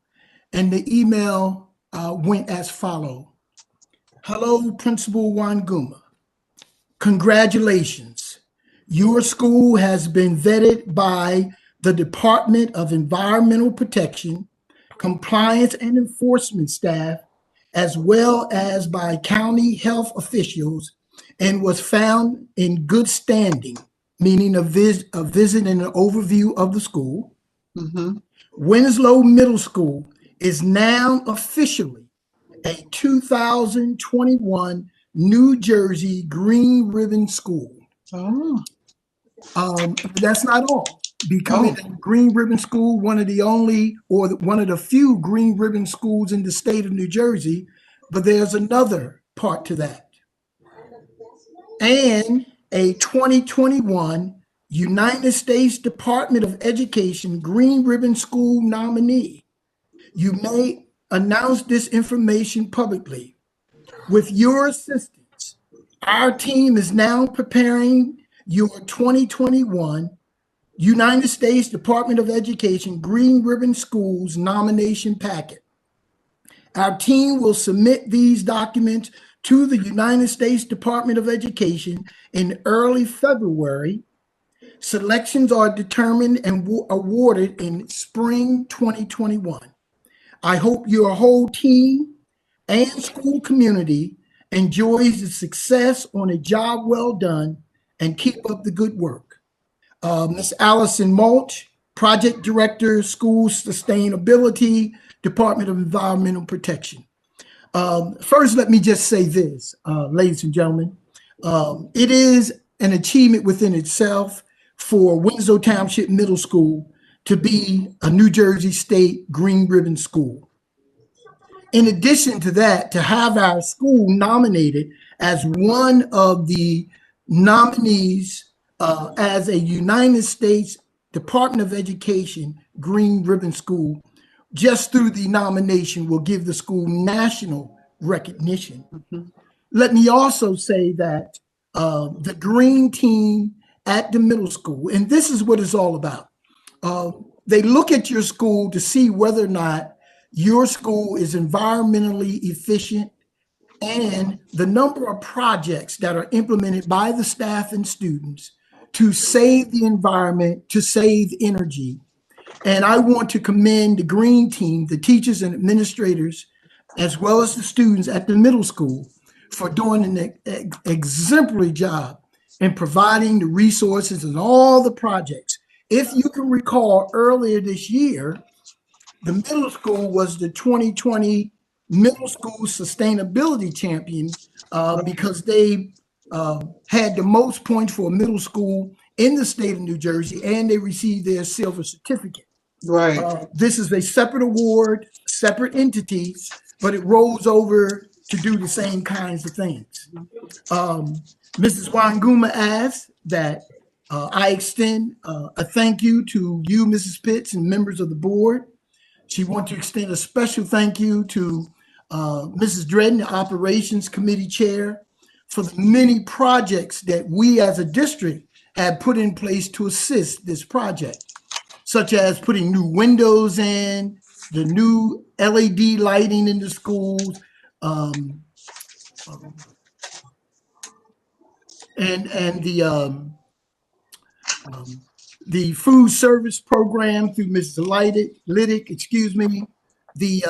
And the email went as follows. Hello, Principal Wanguma. Congratulations. Your school has been vetted by the Department of Environmental Protection, Compliance and Enforcement staff, as well as by county health officials, and was found in good standing, meaning a visit and an overview of the school. Winslow Middle School is now officially a 2021 New Jersey Green Ribbon School. That's not all. Becoming a Green Ribbon School, one of the few Green Ribbon schools in the state of New Jersey, but there's another part to that. And a 2021 United States Department of Education Green Ribbon School nominee. You may announce this information publicly. With your assistance, our team is now preparing your 2021 United States Department of Education Green Ribbon Schools nomination packet. Our team will submit these documents to the United States Department of Education in early February. Selections are determined and awarded in spring 2021. I hope your whole team and school community enjoys the success on a job well done, and keep up the good work. Ms. Allison Mulch, Project Director, School Sustainability, Department of Environmental Protection. First, let me just say this, ladies and gentlemen. It is an achievement within itself for Winslow Township Middle School to be a New Jersey State Green Ribbon School. In addition to that, to have our school nominated as one of the nominees as a United States Department of Education Green Ribbon School, just through the nomination will give the school national recognition. Let me also say that the green team at the middle school, and this is what it's all about. They look at your school to see whether or not your school is environmentally efficient, and the number of projects that are implemented by the staff and students to save the environment, to save energy, And I want to commend the Green Team, the teachers and administrators, as well as the students at the middle school for doing an exemplary job in providing the resources and all the projects. If you can recall, earlier this year, the middle school was the 2020 Middle School Sustainability Champion because they had the most points for a middle school in the state of New Jersey, and they received their silver certificate. Right. This is a separate award, separate entities, but it rolls over to do the same kinds of things. Mrs. Wanguma asked that I extend a thank you to you, Mrs. Pitts, and members of the board. She wants to extend a special thank you to Mrs. Dredden, the Operations Committee Chair, for the many projects that we as a district have put in place to assist this project, such as putting new windows in, the new LED lighting in the schools, and the food service program through Mrs. Liddick, excuse me, the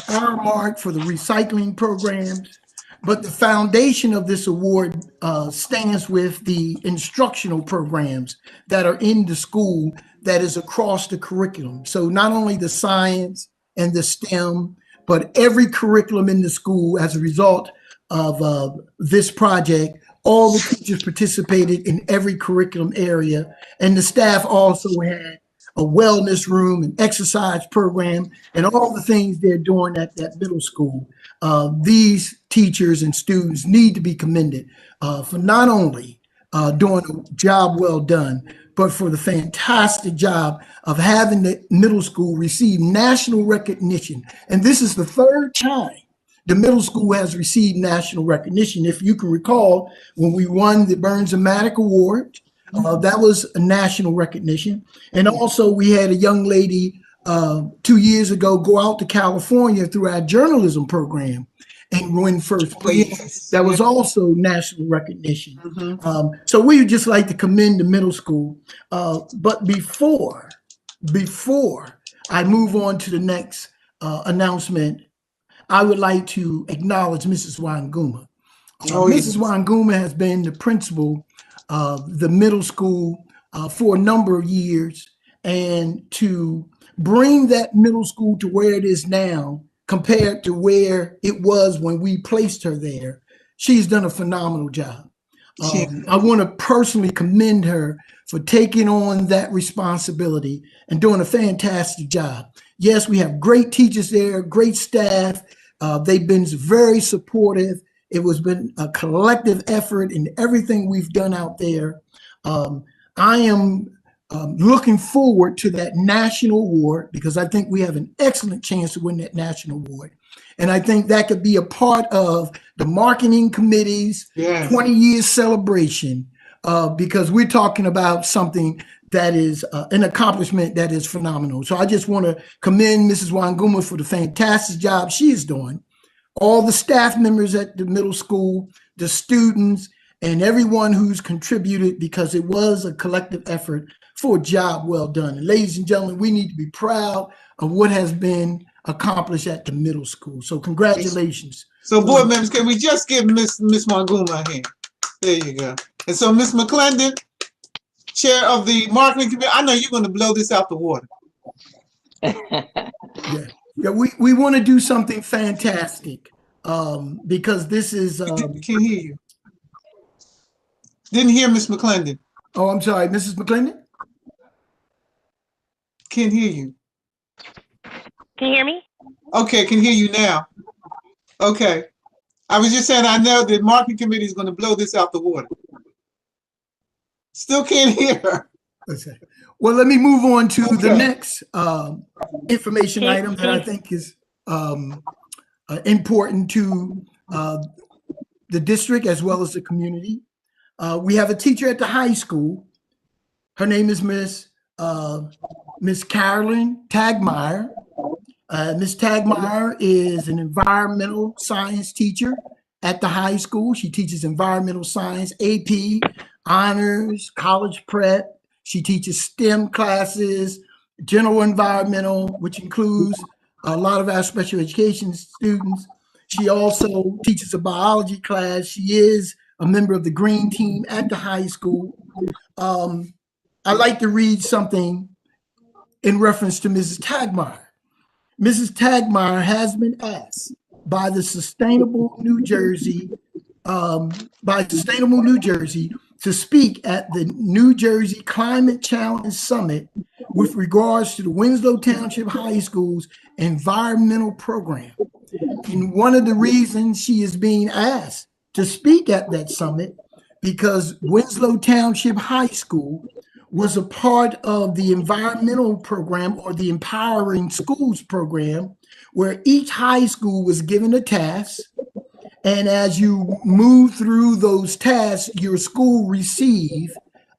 R-Mark for the recycling programs. But the foundation of this award stands with the instructional programs that are in the school that is across the curriculum. So not only the science and the STEM, but every curriculum in the school as a result of this project. All the teachers participated in every curriculum area, and the staff also had a wellness room, an exercise program, and all the things they're doing at that middle school. These teachers and students need to be commended for not only doing a job well done, but for the fantastic job of having the middle school receive national recognition. And this is the third time the middle school has received national recognition. If you can recall, when we won the Burns-O-Matic Award, that was a national recognition. And also we had a young lady 2 years ago go out to California through our journalism program and win first place. Yes. That was also national recognition. So we would just like to commend the middle school. But before I move on to the next announcement, I would like to acknowledge Mrs. Wanguma. Mrs. Wanguma has been the principal of the middle school for a number of years, and to bring that middle school to where it is now compared to where it was when we placed her there, she's done a phenomenal job. I want to personally commend her for taking on that responsibility and doing a fantastic job. Yes, we have great teachers there, great staff. They've been very supportive. It was been a collective effort in everything we've done out there. I am looking forward to that national award because I think we have an excellent chance to win that national award. And I think that could be a part of the marketing committee's 20-year celebration because we're talking about something that is an accomplishment that is phenomenal. So I just want to commend Mrs. Wanguma for the fantastic job she is doing. All the staff members at the middle school, the students, and everyone who's contributed because it was a collective effort for a job well done. And ladies and gentlemen, we need to be proud of what has been accomplished at the middle school. So congratulations. So board members, can we just give Miss Wanguma a hand? There you go. And so Miss McClendon, chair of the marketing committee, I know you're going to blow this out the water. Yeah, we want to do something fantastic because this is. Can't hear you. Didn't hear Miss McClendon. Oh, I'm sorry, Mrs. McClendon. Can't hear you. Can you hear me? Okay, can hear you now. Okay. I was just saying, I know the marketing committee is going to blow this out the water. Still can't hear her. Okay. Well, let me move on to the next information item that I think is important to the district as well as the community. We have a teacher at the high school. Her name is Miss Carolyn Tagmeyer. Miss Tagmeyer is an environmental science teacher at the high school. She teaches environmental science, AP, honors, college prep. She teaches STEM classes, general environmental, which includes a lot of our special education students. She also teaches a biology class. She is a member of the green team at the high school. I like to read something in reference to Mrs. Tagmeyer. Mrs. Tagmeyer has been asked by the Sustainable New Jersey to speak at the New Jersey Climate Challenge Summit with regards to the Winslow Township High School's environmental program. And one of the reasons she is being asked to speak at that summit because Winslow Township High School was a part of the environmental program or the Empowering Schools program, where each high school was given a task. And as you move through those tasks, your school receive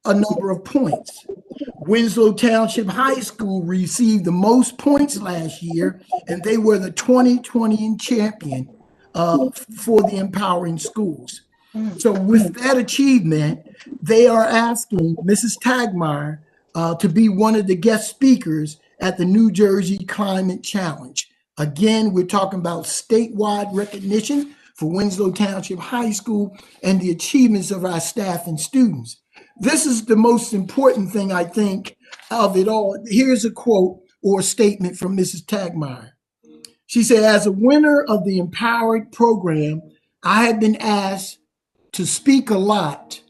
a number of points. Winslow Township High School received the most points last year, and they were the 2020 champion for the Empowering Schools. So with that achievement, they are asking Mrs. Tagmeyer to be one of the guest speakers at the New Jersey Climate Challenge. Again, we're talking about statewide recognition for Winslow Township High School and the achievements of our staff and students. This is the most important thing, I think, of it all. Here's a quote or statement from Mrs. Tagmeyer. She said, as a winner of the Empowered program, I have been asked to speak a lot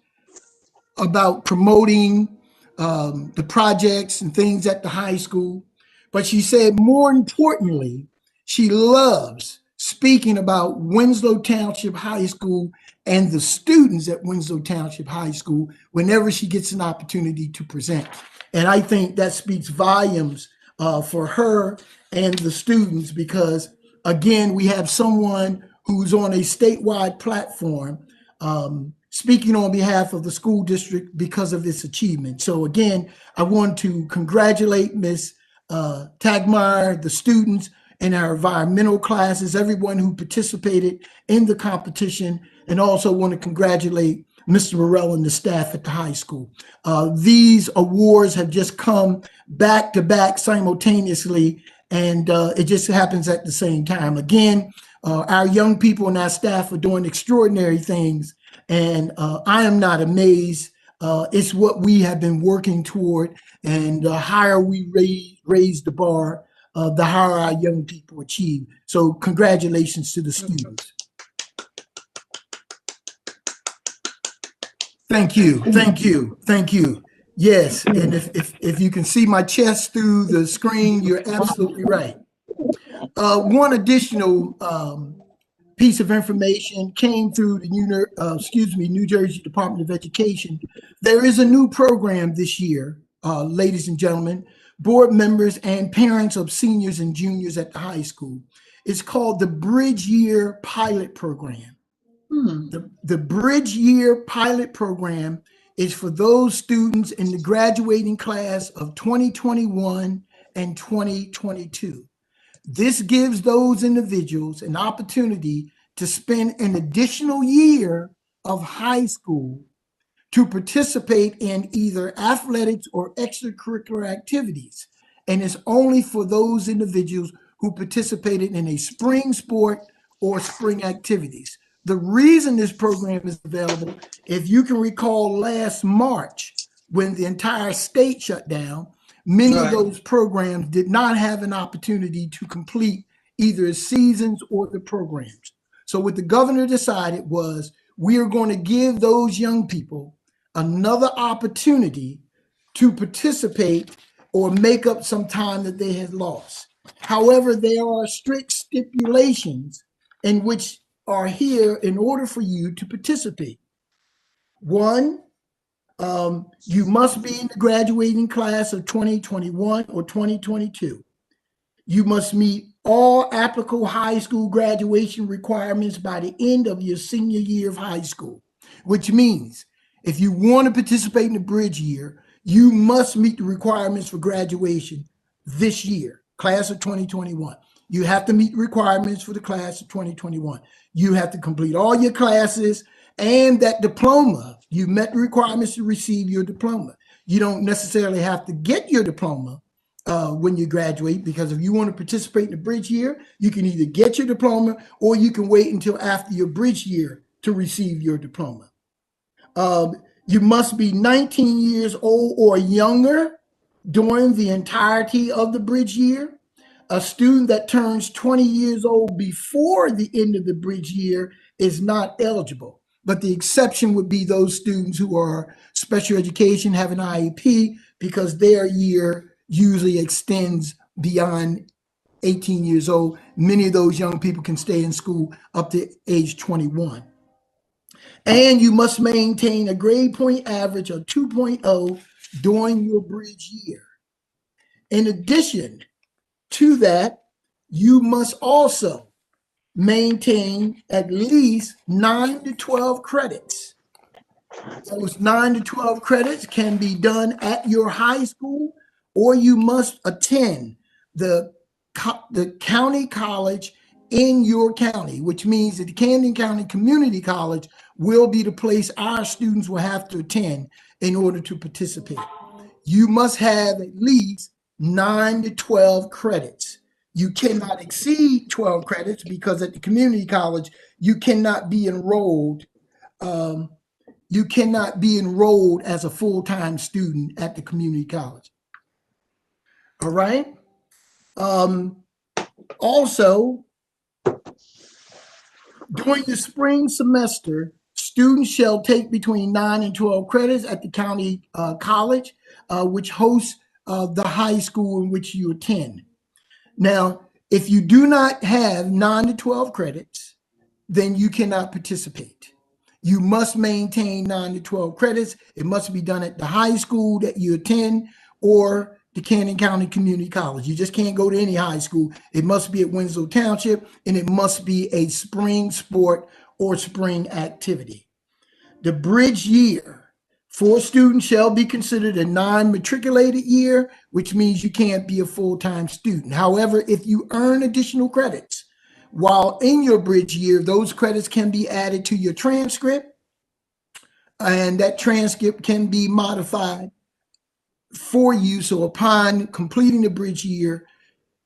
about promoting the projects and things at the high school. But she said, more importantly, she loves speaking about Winslow Township High School and the students at Winslow Township High School whenever she gets an opportunity to present. And I think that speaks volumes for her and the students because, again, we have someone who's on a statewide platform speaking on behalf of the school district because of this achievement. So again, I want to congratulate Ms. Tagmeyer, the students, and our environmental classes, everyone who participated in the competition, and also want to congratulate Mr. Morell and the staff at the high school. These awards have just come back to back simultaneously, and it just happens at the same time. Again, our young people and our staff are doing extraordinary things, and I am not amazed. It's what we have been working toward, and the higher we raise the bar, the higher our young people achieve. So congratulations to the students. Thank you, thank you, thank you. Yes, and if you can see my chest through the screen, you're absolutely right. One additional piece of information came through the New Jersey Department of Education. There is a new program this year, ladies and gentlemen, board members and parents of seniors and juniors at the high school. It's called the Bridge Year Pilot Program. The Bridge Year Pilot Program is for those students in the graduating class of 2021 and 2022. This gives those individuals an opportunity to spend an additional year of high school to participate in either athletics or extracurricular activities. And it's only for those individuals who participated in a spring sport or spring activities. The reason this program is available, if you can recall last March, when the entire state shut down, many of those programs did not have an opportunity to complete either seasons or the programs. So what the governor decided was, we are going to give those young people another opportunity to participate or make up some time that they had lost. However, there are strict stipulations in which are here in order for you to participate. One, you must be in the graduating class of 2021 or 2022. You must meet all applicable high school graduation requirements by the end of your senior year of high school, which means if you want to participate in the bridge year, you must meet the requirements for graduation this year, class of 2021. You have to meet the requirements for the class of 2021. You have to complete all your classes and that diploma. You met the requirements to receive your diploma. You don't necessarily have to get your diploma when you graduate, because if you want to participate in the bridge year, you can either get your diploma or you can wait until after your bridge year to receive your diploma. You must be 19 years old or younger during the entirety of the bridge year. A student that turns 20 years old before the end of the bridge year is not eligible. But the exception would be those students who are special education, have an IEP, because their year usually extends beyond 18 years old. Many of those young people can stay in school up to age 21. And you must maintain a grade point average of 2.0 during your bridge year. In addition to that, you must also maintain at least 9 to 12 credits. Those 9 to 12 credits can be done at your high school, or you must attend the county college in your county, which means that the Camden County Community College will be the place our students will have to attend in order to participate. You must have at least 9 to 12 credits. You cannot exceed 12 credits because at the community college, you cannot be enrolled. You cannot be enrolled as a full-time student at the community college. All right. Also, during the spring semester, students shall take between 9 and 12 credits at the county college, which hosts the high school in which you attend. Now, if you do not have 9 to 12 credits, then you cannot participate. You must maintain 9 to 12 credits. It must be done at the high school that you attend or the Camden County Community College. You just can't go to any high school. It must be at Winslow Township, and it must be a spring sport or spring activity. The bridge year for students shall be considered a non-matriculated year, which means you can't be a full-time student. However, if you earn additional credits while in your bridge year, those credits can be added to your transcript, and that transcript can be modified for you. So upon completing the bridge year,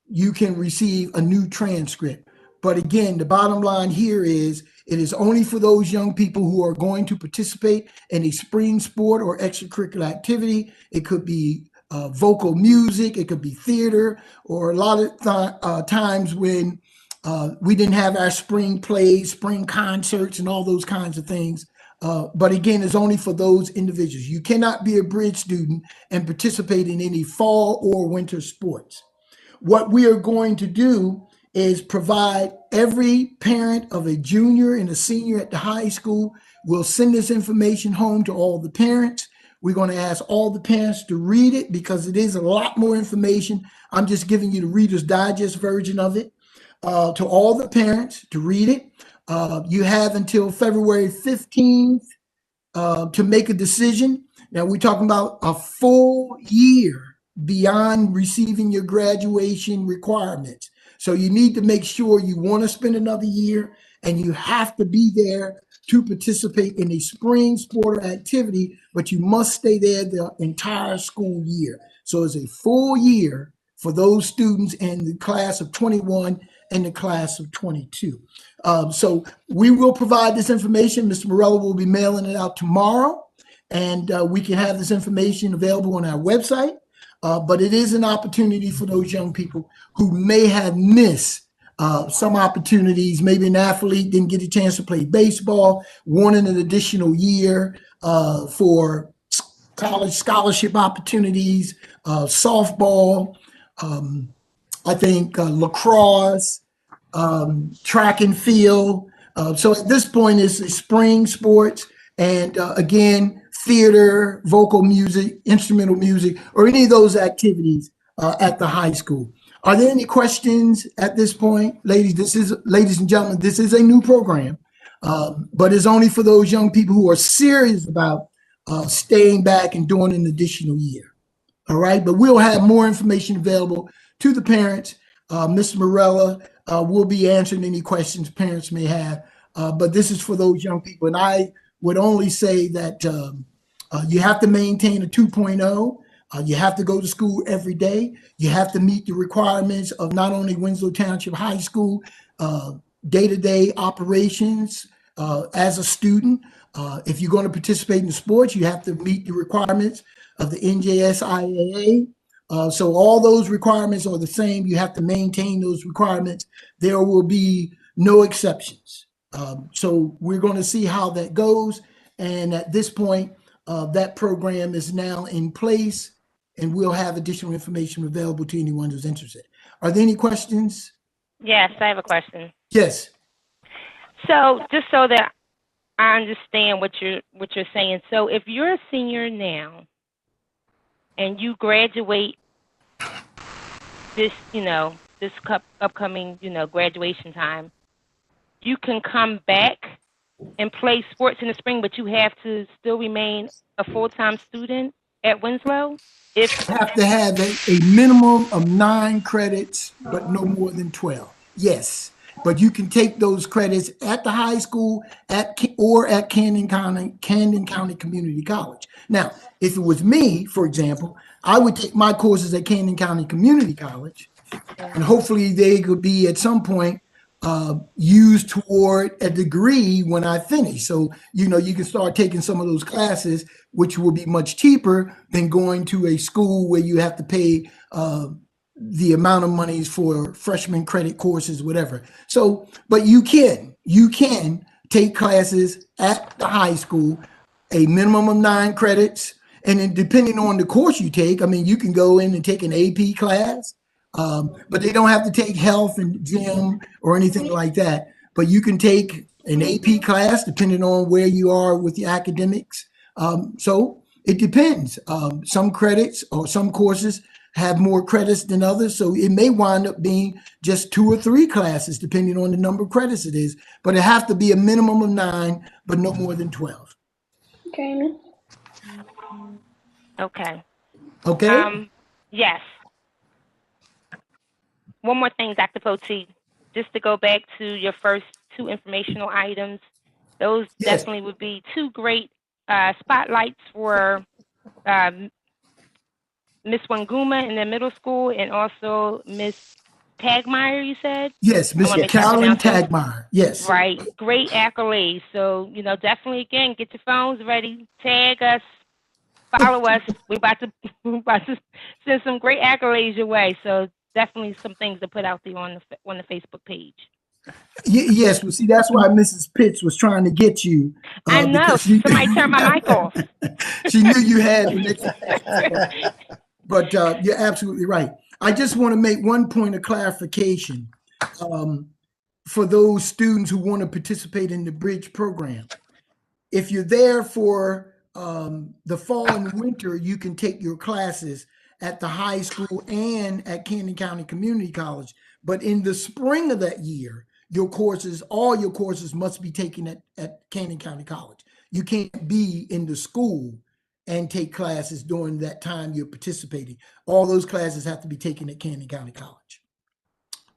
you can receive a new transcript. But again, the bottom line here is it is only for those young people who are going to participate in a spring sport or extracurricular activity. It could be vocal music, it could be theater, or a lot of times when we didn't have our spring plays, spring concerts, and all those kinds of things. But again, it's only for those individuals. You cannot be a bridge student and participate in any fall or winter sports. What we are going to do is provide every parent of a junior and a senior at the high school will send this information home to all the parents. We're going to ask all the parents to read it because it is a lot more information. I'm just giving you the Reader's Digest version of it. To all the parents to read it. You have until February 15th to make a decision. Now we're talking about a full year beyond receiving your graduation requirements. So you need to make sure you want to spend another year, and you have to be there to participate in a spring sport or activity, but you must stay there the entire school year. So it's a full year for those students in the class of 21 and the class of 22. So we will provide this information. Mr. Morella will be mailing it out tomorrow, and we can have this information available on our website. But it is an opportunity for those young people who may have missed some opportunities. Maybe an athlete didn't get a chance to play baseball, wanted an additional year for college scholarship opportunities, softball, I think lacrosse, track and field. So at this point, it's spring sports, and again, theater, vocal music, instrumental music, or any of those activities at the high school. Are there any questions at this point? Ladies and gentlemen, this is a new program, but it's only for those young people who are serious about staying back and doing an additional year. All right, but we'll have more information available to the parents. Mr. Morella will be answering any questions parents may have, but this is for those young people. And I would only say that you have to maintain a 2.0. You have to go to school every day. You have to meet the requirements of not only Winslow Township High School, day-to-day operations as a student. If you're going to participate in sports, you have to meet the requirements of the NJSIAA. So all those requirements are the same. You have to maintain those requirements. There will be no exceptions. So we're going to see how that goes. And at this point, that program is now in place, and we'll have additional information available to anyone who's interested. Are there any questions? Yes, I have a question. Yes. So just so that I understand what you're saying. So if you're a senior now and you graduate this, this upcoming, graduation time, you can come back and play sports in the spring, but you have to still remain a full-time student at Winslow? You have to have a minimum of 9 credits, but no more than 12. Yes, but you can take those credits at the high school or at Camden County Community College. Now, if it was me, for example, I would take my courses at Camden County Community College, and hopefully they could be at some point used toward a degree when I finish. So, you can start taking some of those classes, which will be much cheaper than going to a school where you have to pay the amount of monies for freshman credit courses, whatever. So, but you can take classes at the high school, a minimum of 9 credits. And then depending on the course you take, you can go in and take an AP class. But they don't have to take health and gym or anything like that. But you can take an AP class depending on where you are with the academics. So it depends. Some credits or some courses have more credits than others. So it may wind up being just 2 or 3 classes, depending on the number of credits it is. But it has to be a minimum of 9, but no more than 12. Okay. Okay. Okay. Yes. One more thing, Dr. Poti, just to go back to your first 2 informational items, those definitely would be 2 great spotlights for Miss Wanguma in the middle school and also Miss Tagmeyer, you said? Yes, Miss Carolyn Tagmeyer. Yes. Right. Great accolades. So, definitely, again, get your phones ready. Tag us. Follow us. We're about to send some great accolades your way. So definitely some things to put out there on the Facebook page. Yes, well, see, that's why Mrs. Pitts was trying to get you. I know. Somebody turned my mic off. She knew you had the next. But you're absolutely right. I just want to make one point of clarification for those students who want to participate in the Bridge program. If you're there for the fall and winter, you can take your classes at the high school and at Camden County Community College. But in the spring of that year, all your courses must be taken at Camden County College. You can't be in the school and take classes during that time you're participating. All those classes have to be taken at Camden County College.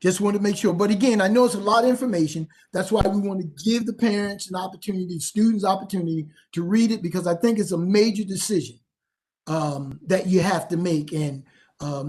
Just want to make sure. But again, I know it's a lot of information. That's why we want to give the parents an opportunity, students opportunity to read it, because I think it's a major decision that you have to make. And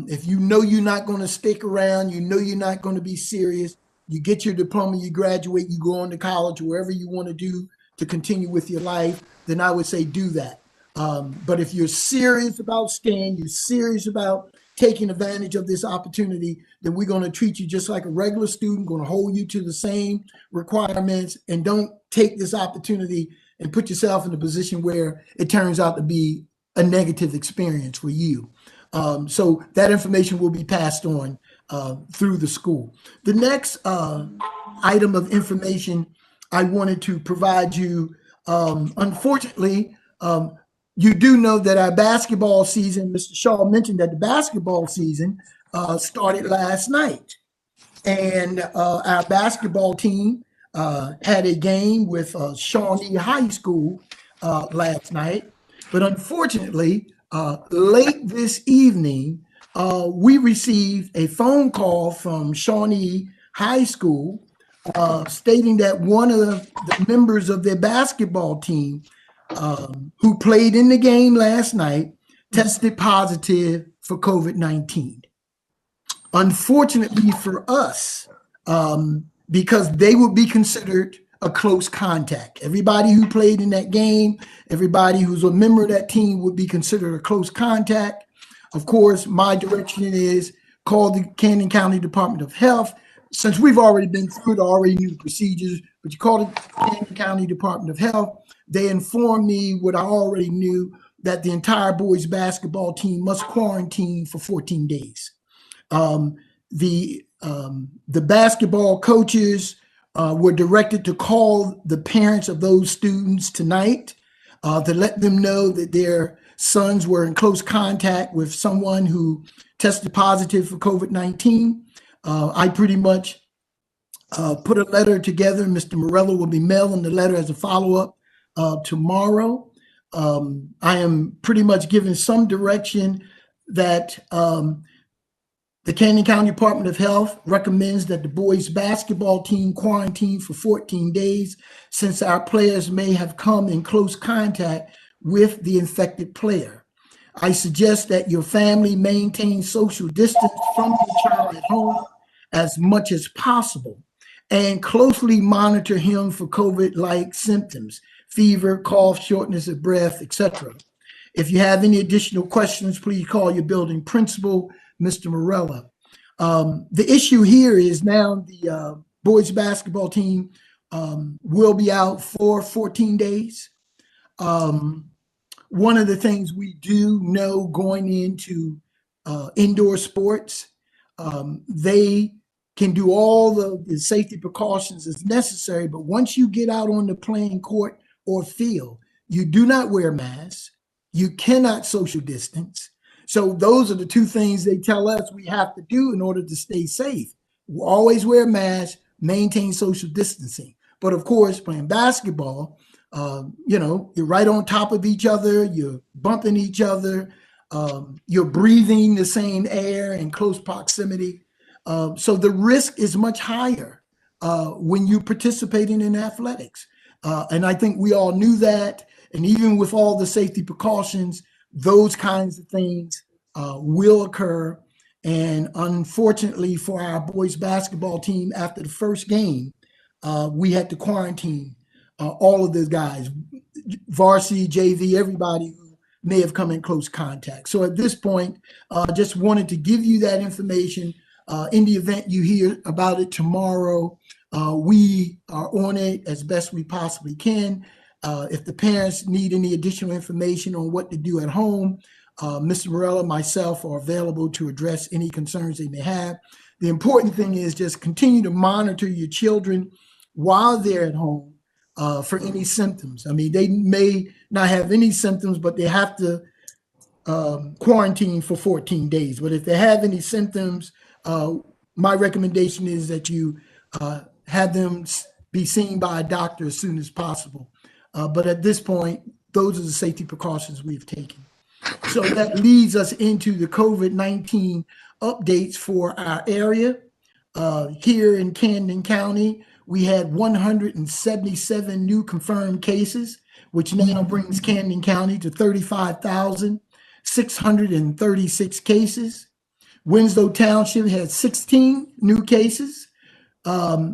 if you're not going to stick around, you're not going to be serious, you get your diploma, you graduate, you go on to college, wherever you want to do to continue with your life, then I would say do that. But if you're serious about staying, you're serious about taking advantage of this opportunity, then we're going to treat you just like a regular student, going to hold you to the same requirements, and don't take this opportunity and put yourself in a position where it turns out to be a negative experience for you. So that information will be passed on through the school. The next item of information I wanted to provide you, unfortunately, you do know that our basketball season, Mr. Shaw mentioned that the basketball season started last night. And our basketball team had a game with Shawnee High School last night. But unfortunately, late this evening, we received a phone call from Shawnee High School stating that one of the members of their basketball team who played in the game last night tested positive for COVID-19. Unfortunately for us, because they would be considered a close contact. Everybody who played in that game, everybody who's a member of that team would be considered a close contact. Of course, my direction is call the Camden County Department of Health. Since we've already been through it, already knew the procedures, but you call the Camden County Department of Health. They informed me what I already knew, that the entire boys basketball team must quarantine for 14 days. The basketball coaches were directed to call the parents of those students tonight to let them know that their sons were in close contact with someone who tested positive for COVID-19. I pretty much put a letter together. Mr. Morello will be mailing the letter as a follow-up tomorrow. I am pretty much giving some direction that the Camden County Department of Health recommends that the boys basketball team quarantine for 14 days since our players may have come in close contact with the infected player. I suggest that your family maintain social distance from your child at home as much as possible and closely monitor him for COVID-like symptoms, fever, cough, shortness of breath, etc. If you have any additional questions, please call your building principal, Mr. Morella. The issue here is now the boys basketball team will be out for 14 days. One of the things we do know going into indoor sports, they can do all the safety precautions as necessary, but once you get out on the playing court or field, you do not wear masks, you cannot social distance. So those are the two things they tell us we have to do in order to stay safe. We always wear masks, maintain social distancing. But of course, playing basketball, you're right on top of each other, you're bumping each other, you're breathing the same air in close proximity. So the risk is much higher when you're participating in athletics. And I think we all knew that. And even with all the safety precautions, those kinds of things will occur. And unfortunately for our boys basketball team, after the first game, we had to quarantine all of those guys, varsity, JV, everybody who may have come in close contact. So at this point, just wanted to give you that information. In the event you hear about it tomorrow, we are on it as best we possibly can. If the parents need any additional information on what to do at home, Mr. Morella, myself are available to address any concerns they may have. The important thing is just continue to monitor your children while they're at home for any symptoms. I mean, they may not have any symptoms, but they have to quarantine for 14 days. But if they have any symptoms, my recommendation is that you have them be seen by a doctor as soon as possible. But at this point, those are the safety precautions we've taken. So that leads us into the COVID-19 updates for our area. Here in Camden County, we had 177 new confirmed cases, which now brings Camden County to 35,636 cases. Winslow Township had 16 new cases,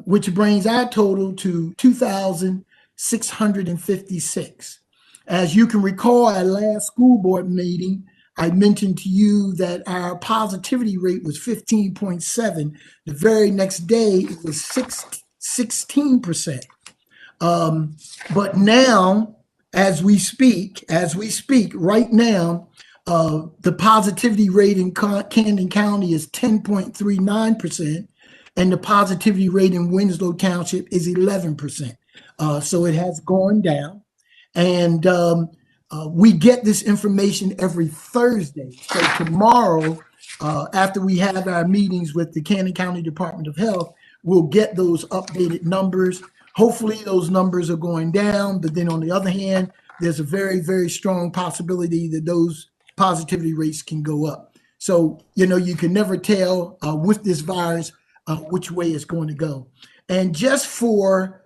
which brings our total to 2,656. As you can recall, at last school board meeting, I mentioned to you that our positivity rate was 15.7. The very next day, it was 16%. But now, as we speak right now, the positivity rate in Camden County is 10.39%, and the positivity rate in Winslow Township is 11%. So it has gone down. And we get this information every Thursday. So tomorrow, after we have our meetings with the Camden County Department of Health, we'll get those updated numbers. Hopefully those numbers are going down, but then on the other hand, there's a very, very strong possibility that those positivity rates can go up. So, you can never tell with this virus which way it's going to go. And just for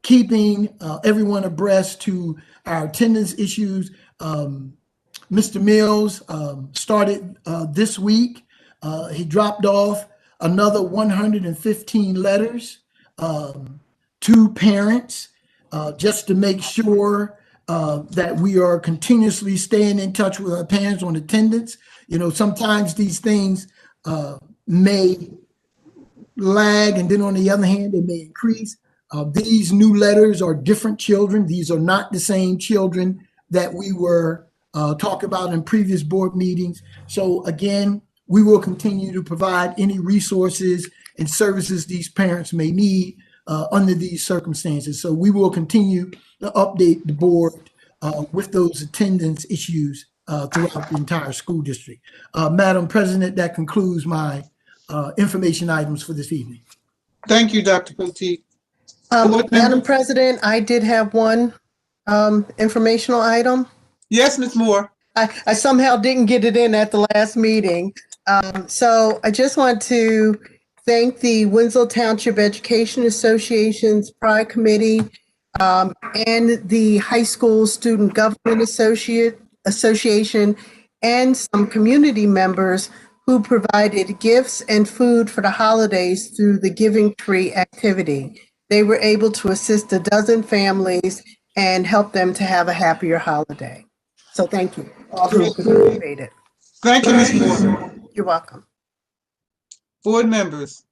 keeping everyone abreast to our attendance issues, Mr. Mills started this week. He dropped off another 115 letters to parents just to make sure that we are continuously staying in touch with our parents on attendance. You know, sometimes these things may lag, and then on the other hand, they may increase. These new letters are different children. These are not the same children that we were talking about in previous board meetings. So again, we will continue to provide any resources and services these parents may need under these circumstances. So we will continue to update the board with those attendance issues throughout the entire school district. Madam President, that concludes my information items for this evening. Thank you, Dr. Poteet. Madam President, I did have one informational item. Yes, Ms. Moore. I somehow didn't get it in at the last meeting. So I just want to thank the Winslow Township Education Association's Pride Committee and the High School Student Government Association and some community members who provided gifts and food for the holidays through the Giving Tree activity. They were able to assist a dozen families and help them to have a happier holiday. So thank you all who participated. Thank you, Ms. Moore. You're welcome. Board members,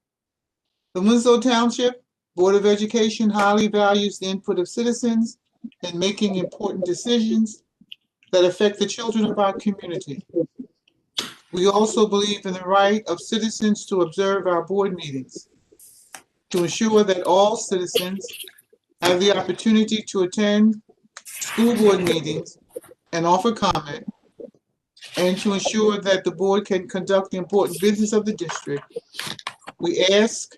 the Winslow Township Board of Education highly values the input of citizens in making important decisions that affect the children of our community. We also believe in the right of citizens to observe our board meetings, to ensure that all citizens have the opportunity to attend school board meetings and offer comment, and to ensure that the board can conduct the important business of the district. We ask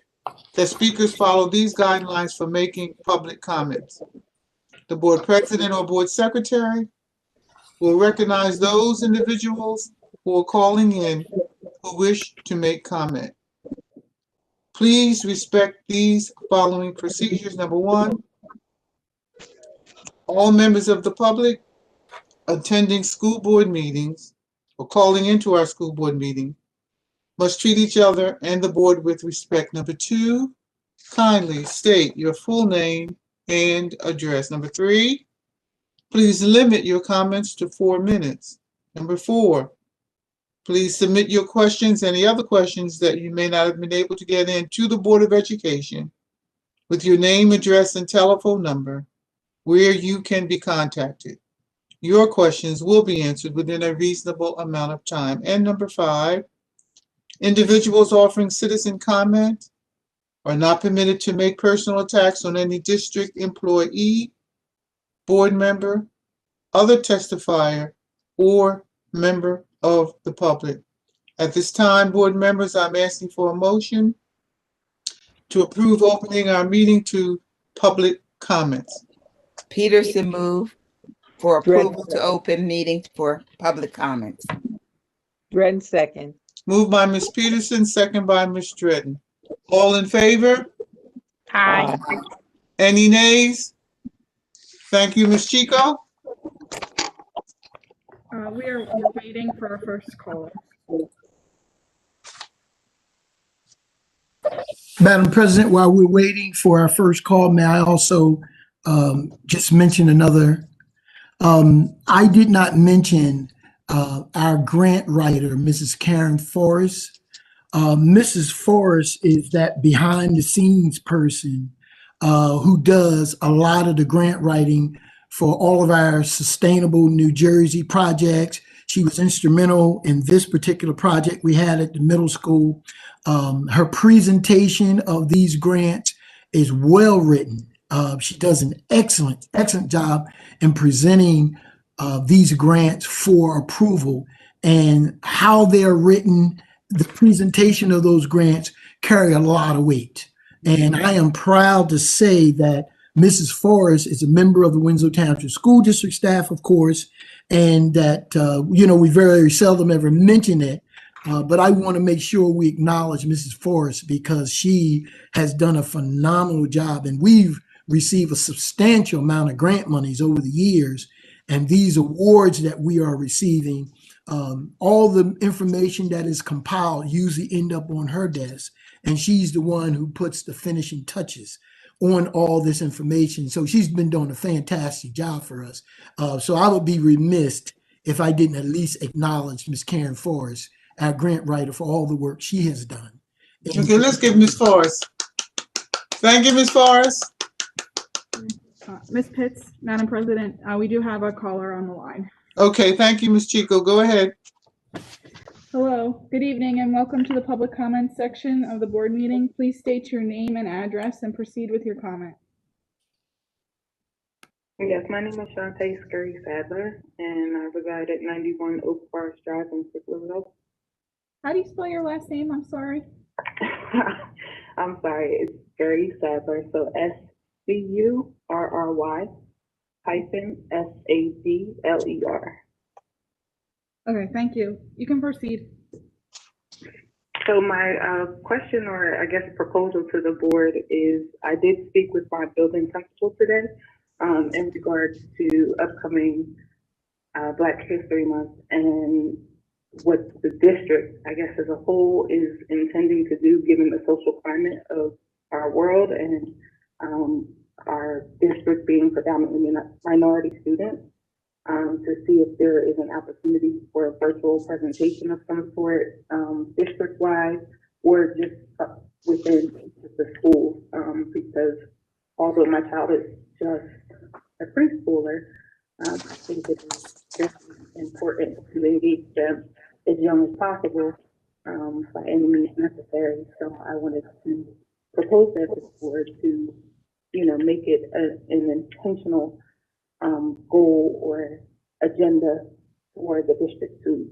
that speakers follow these guidelines for making public comments. The board president or board secretary will recognize those individuals who are calling in who wish to make comment. Please respect these following procedures. Number one, all members of the public attending school board meetings or calling into our school board meeting must treat each other and the board with respect. Number two, kindly state your full name and address. Number three, please limit your comments to 4 minutes. Number four, please submit your questions, any other questions that you may not have been able to get in, to the Board of Education with your name, address, and telephone number where you can be contacted. Your questions will be answered within a reasonable amount of time. And number five, individuals offering citizen comment are not permitted to make personal attacks on any district employee, board member, other testifier, or member of the public. At this time, board members, I'm asking for a motion to approve opening our meeting to public comments. Peterson move for approval to open meeting for public comments. Dredden second. Moved by Ms. Peterson, second by Ms. Dredden. All in favor? Aye. Any nays? Thank you, Ms. Chico. We're waiting for our first caller. Madam President, while we're waiting for our first call, may I also just mention another? I did not mention our grant writer, Mrs. Karen Forrest. Mrs. Forrest is that behind the scenes person who does a lot of the grant writing for all of our sustainable New Jersey projects. She was instrumental in this particular project we had at the middle school. Her presentation of these grants is well written. She does an excellent job in presenting these grants for approval, and how they're written, the presentation of those grants carry a lot of weight. And I am proud to say that Mrs. Forrest is a member of the Winslow Township School District staff, of course, and that, we very seldom ever mention it. But I want to make sure we acknowledge Mrs. Forrest because she has done a phenomenal job, and we've received a substantial amount of grant monies over the years. And these awards that we are receiving, all the information that is compiled usually end up on her desk. And she's the one who puts the finishing touches on all this information. So she's been doing a fantastic job for us. So I would be remiss if I didn't at least acknowledge Ms. Karen Forrest, our grant writer, for all the work she has done. Okay, let's give Ms. Forrest. Thank you, Ms. Forrest. Ms. Pitts, Madam President, we do have a caller on the line. Okay, thank you, Ms. Chico. Go ahead. Hello, good evening, and welcome to the public comment section of the board meeting. Please state your name and address and proceed with your comment. Yes, my name is Shantae Scurry Sadler, and I reside at 91 Oak Forest Drive in Sicklerville. How do you spell your last name? I'm sorry. I'm sorry, it's Scurry Sadler, so SCURRY-SADLER. Okay, thank you. You can proceed. So my question, or I guess proposal to the board is, I did speak with my building principal today in regards to upcoming Black History Month and what the district, I guess as a whole, is intending to do given the social climate of our world and our district being predominantly minority students, to see if there is an opportunity for a virtual presentation of some sort, district-wide, or just within the schools, because although my child is just a preschooler, I think it is just important to engage them as young as possible, by any means necessary. So I wanted to propose that to the board to, make it an intentional goal or agenda for the district to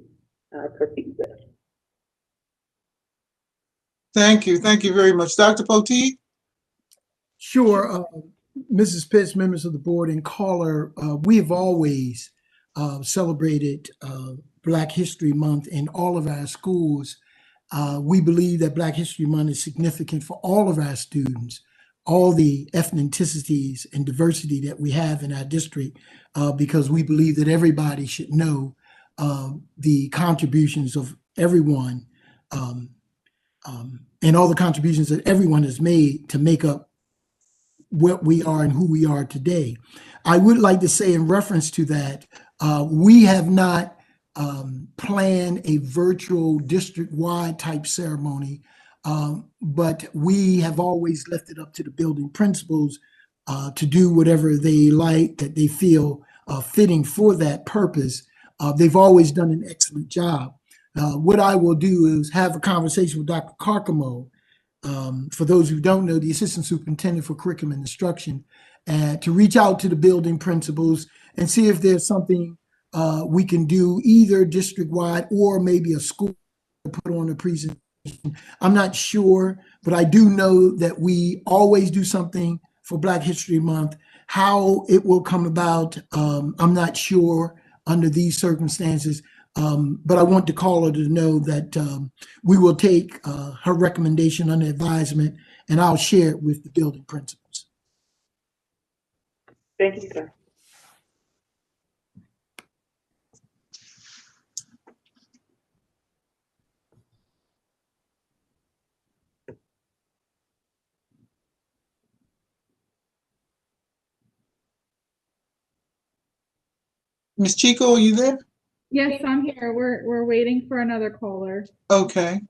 proceed with. Thank you. Thank you very much. Dr. Poteet? Sure. Mrs. Pitts, members of the board, and caller, we have always celebrated Black History Month in all of our schools. We believe that Black History Month is significant for all of our students, all the ethnicities and diversity that we have in our district, because we believe that everybody should know the contributions of everyone and all the contributions that everyone has made to make up what we are and who we are today. I would like to say in reference to that, we have not planned a virtual district-wide type ceremony, but we have always left it up to the building principals to do whatever they like, that they feel fitting for that purpose. They've always done an excellent job. What I will do is have a conversation with Dr. Carcamo, for those who don't know, the Assistant Superintendent for Curriculum and Instruction, to reach out to the building principals and see if there's something we can do either district-wide or maybe a school to put on a presentation. I'm not sure, but I do know that we always do something for Black History Month. How it will come about, I'm not sure under these circumstances, but I want the caller to know that we will take her recommendation under advisement, and I'll share it with the building principals. Thank you, sir. Ms. Chico, are you there? Yes, I'm here. We're waiting for another caller. Okay.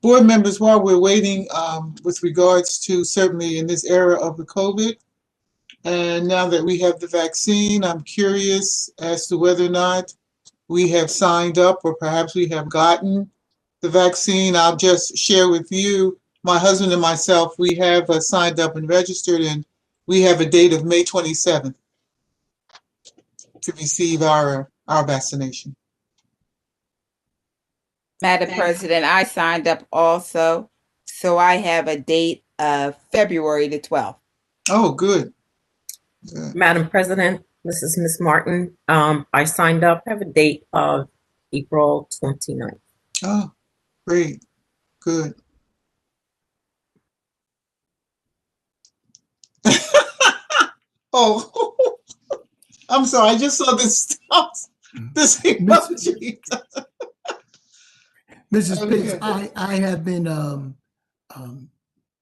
Board members, while we're waiting, with regards to certainly in this era of the COVID, and now that we have the vaccine, I'm curious as to whether or not we have signed up or perhaps we have gotten the vaccine. I'll just share with you, my husband and myself, we have signed up and registered, and we have a date of May 27th to receive our vaccination. Madam President, I signed up also, so I have a date of February the 12th. Oh, good. Madam President, this is Ms. Martin. I signed up, have a date of April 29th. Oh, great. Good. Oh, I'm sorry. I just saw this this emoji. Mrs. Pitts, Okay. I have been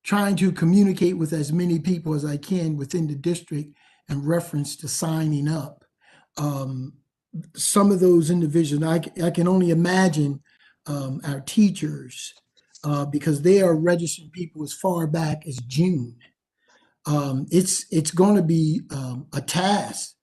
trying to communicate with as many people as I can within the district in reference to signing up. Some of those individuals, I can only imagine our teachers, because they are registering people as far back as June. It's going to be a task,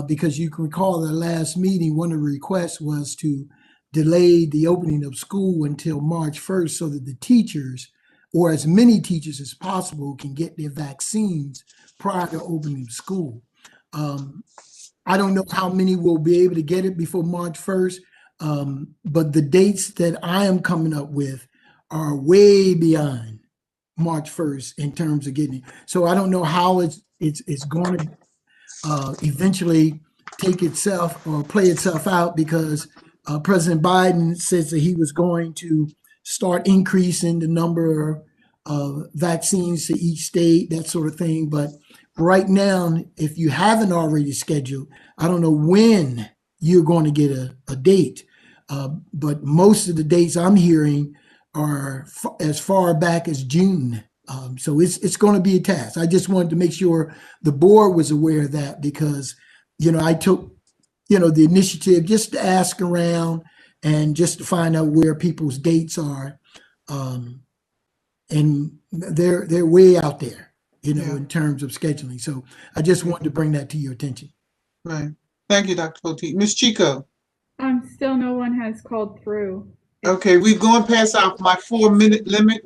because you can recall the last meeting, one of the requests was to delay the opening of school until March 1st so that the teachers, or as many teachers as possible, can get their vaccines prior to opening school. I don't know how many will be able to get it before March 1st, but the dates that I am coming up with are way beyond March 1st in terms of getting it. So I don't know how it's going to eventually take itself or play itself out, because President Biden says that he was going to start increasing the number of vaccines to each state, that sort of thing. But right now, if you haven't already scheduled, I don't know when you're going to get a date. But most of the dates I'm hearing are as far back as June. So it's going to be a task. I just wanted to make sure the board was aware of that, because, I took, the initiative just to ask around and just to find out where people's dates are. And they're way out there, Yeah. in terms of scheduling. So I just wanted to bring that to your attention. Right. Thank you, Dr. Poteet. Ms. Chico. Still no one has called through. Okay, we've gone past my 4-minute limit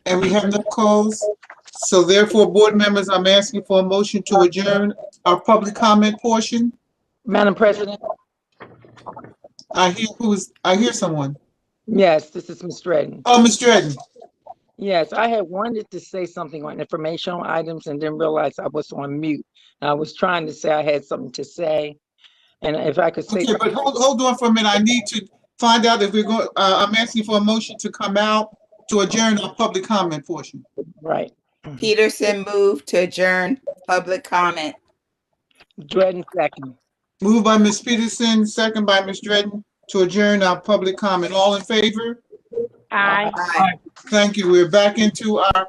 and we have no calls. So therefore, board members, I'm asking for a motion to adjourn our public comment portion. Madam President? I hear someone. Yes, this is Ms. Dredden. Oh, Ms. Dredden. Yes, I had wanted to say something on informational items and then realized I was on mute. I was trying to say I had something to say. And if I could say Okay, but hold on for a minute. I need to find out if we're going, I'm asking for a motion to come out to adjourn our public comment portion. right. Peterson moved to adjourn public comment. Dredden second. Moved by Ms. Peterson, second by Ms. Dredden to adjourn our public comment. All in favor? Aye. Aye. Thank you. We're back into our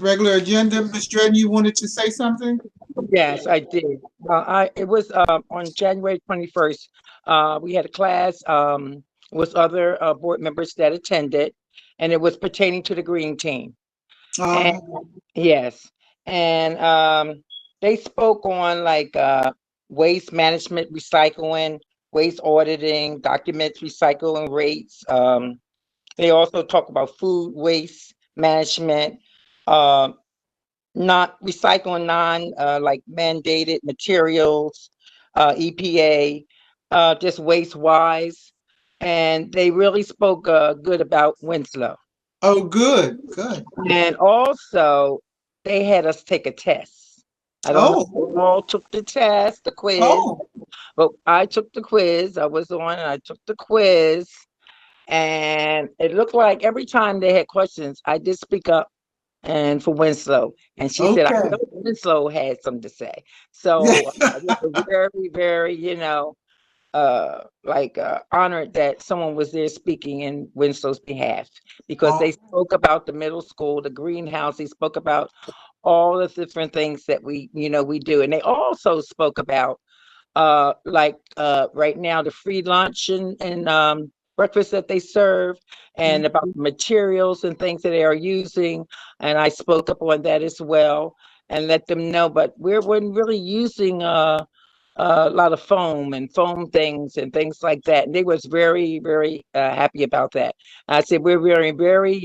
regular agenda. Ms. Dredden, you wanted to say something? Yes, I did. It was on January 21st. We had a class with other board members that attended, and it was pertaining to the green team. And, yes, and they spoke on like waste management, recycling, waste auditing, documents, recycling rates. They also talk about food waste management, not recycling like mandated materials, EPA, just waste wise. And they really spoke good about Winslow. Oh, good, good. And also they had us take a test. I don't know if we all took the test, the quiz, but I took the quiz. I was on and I took the quiz. And it looked like every time they had questions, I did speak up and for Winslow. And she said, I know Winslow had something to say. So I was very, very, honored that someone was there speaking in Winslow's behalf, because they spoke about the middle school, the greenhouse. They spoke about all the different things that we do. And they also spoke about right now, the free lunch and breakfast that they serve, and about the materials and things that they are using. And I spoke up on that as well and let them know, but we're really using a lot of foam and foam things and things like that. And they was very, very happy about that. I said, we're very, very,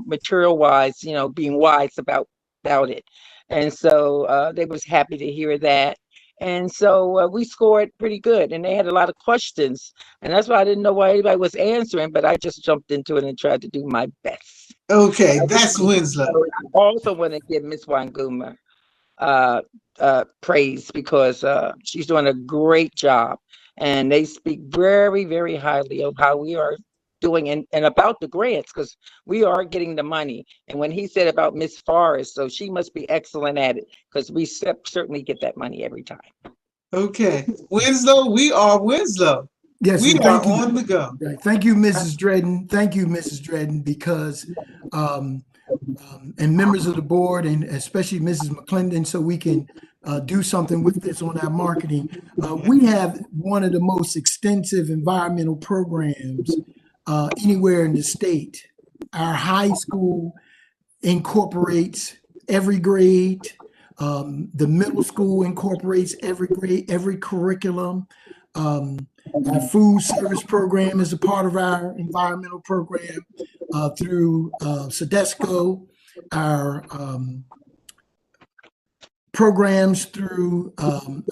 material wise, being wise about it. And so they was happy to hear that. And so we scored pretty good, and they had a lot of questions, and that's why I didn't know why anybody was answering, but I just jumped into it and tried to do my best. Okay, that's Winslow. I also want to give Ms. Wanguma praise, because she's doing a great job, And they speak very, very highly of how we are doing and about the grants, because we are getting the money. And when he said about Miss Forrest, so she must be excellent at it, because we certainly get that money every time. Okay. Winslow, we are Winslow. Yes, We and are thank you. on the go. Right. Thank you, Mrs. Dredden. Thank you, Mrs. Dredden, because and members of the board, and especially Mrs. McClendon, so we can do something with this on our marketing. We have one of the most extensive environmental programs anywhere in the state. Our high school incorporates every grade. The middle school incorporates every grade, every curriculum. Our food service program is a part of our environmental program through Sedesco. Our programs through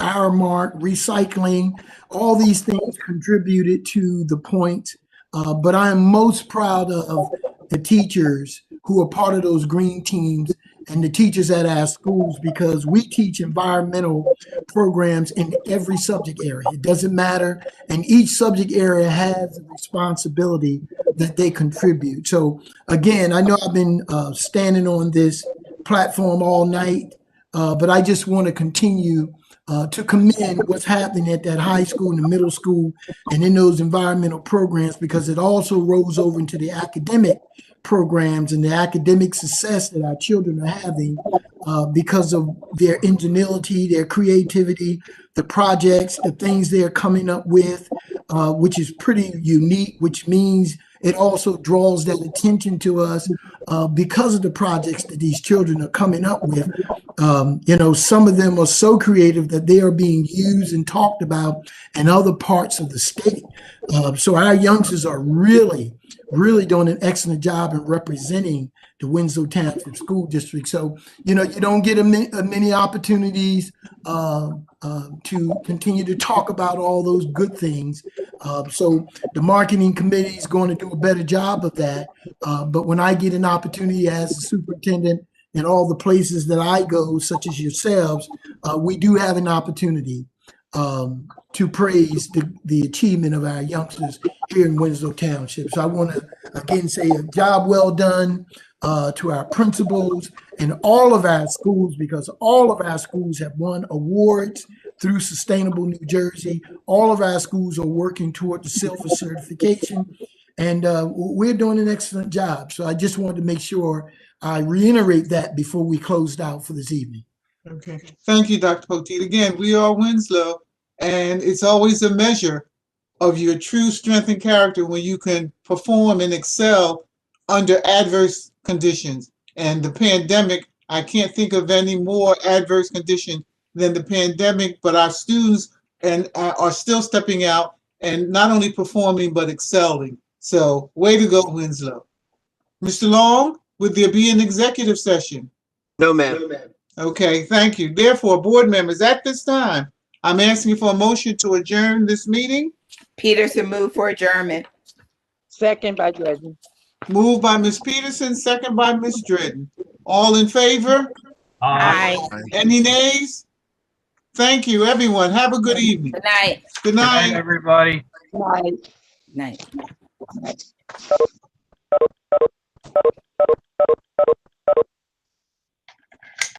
our mark, recycling, all these things contributed to the point. But I am most proud of the teachers who are part of those green teams and the teachers at our schools, because we teach environmental programs in every subject area. It doesn't matter. And each subject area has a responsibility that they contribute. So again, I know I've been standing on this platform all night, but I just want to continue to commend what's happening at that high school and the middle school and in those environmental programs, because it also rolls over into the academic programs and the academic success that our children are having because of their ingenuity, their creativity, the projects, the things they're coming up with, which is pretty unique, which means it also draws that attention to us because of the projects that these children are coming up with. You know, some of them are so creative that they are being used and talked about in other parts of the state. So our youngsters are really doing an excellent job in representing the Winslow Township School District. So, you know, you don't get many opportunities to continue to talk about all those good things. So the marketing committee is going to do a better job of that. But when I get an opportunity as a superintendent in all the places that I go, such as yourselves, we do have an opportunity to praise the achievement of our youngsters here in Winslow Township. So I want to again say a job well done to our principals and all of our schools, because all of our schools have won awards through Sustainable New Jersey. All of our schools are working toward the silver certification, and we're doing an excellent job. So I just wanted to make sure I reiterate that before we closed out for this evening. Okay. Thank you, Dr. Poteet. Again, we are Winslow, and it's always a measure of your true strength and character when you can perform and excel under adverse conditions. And the pandemic, I can't think of any more adverse condition than the pandemic, but our students are still stepping out and not only performing, but excelling. So way to go, Winslow. Mr. Long, would there be an executive session? No, ma'am. Okay, thank you. Therefore, board members, at this time, I'm asking for a motion to adjourn this meeting. Peterson move for adjournment. Second by Dredden. Moved by Ms. Peterson, second by Ms. Dredden. All in favor? Aye. Any nays? Thank you, everyone. Have a good evening. Good night. Good Good night, night. everybody. Night. Night.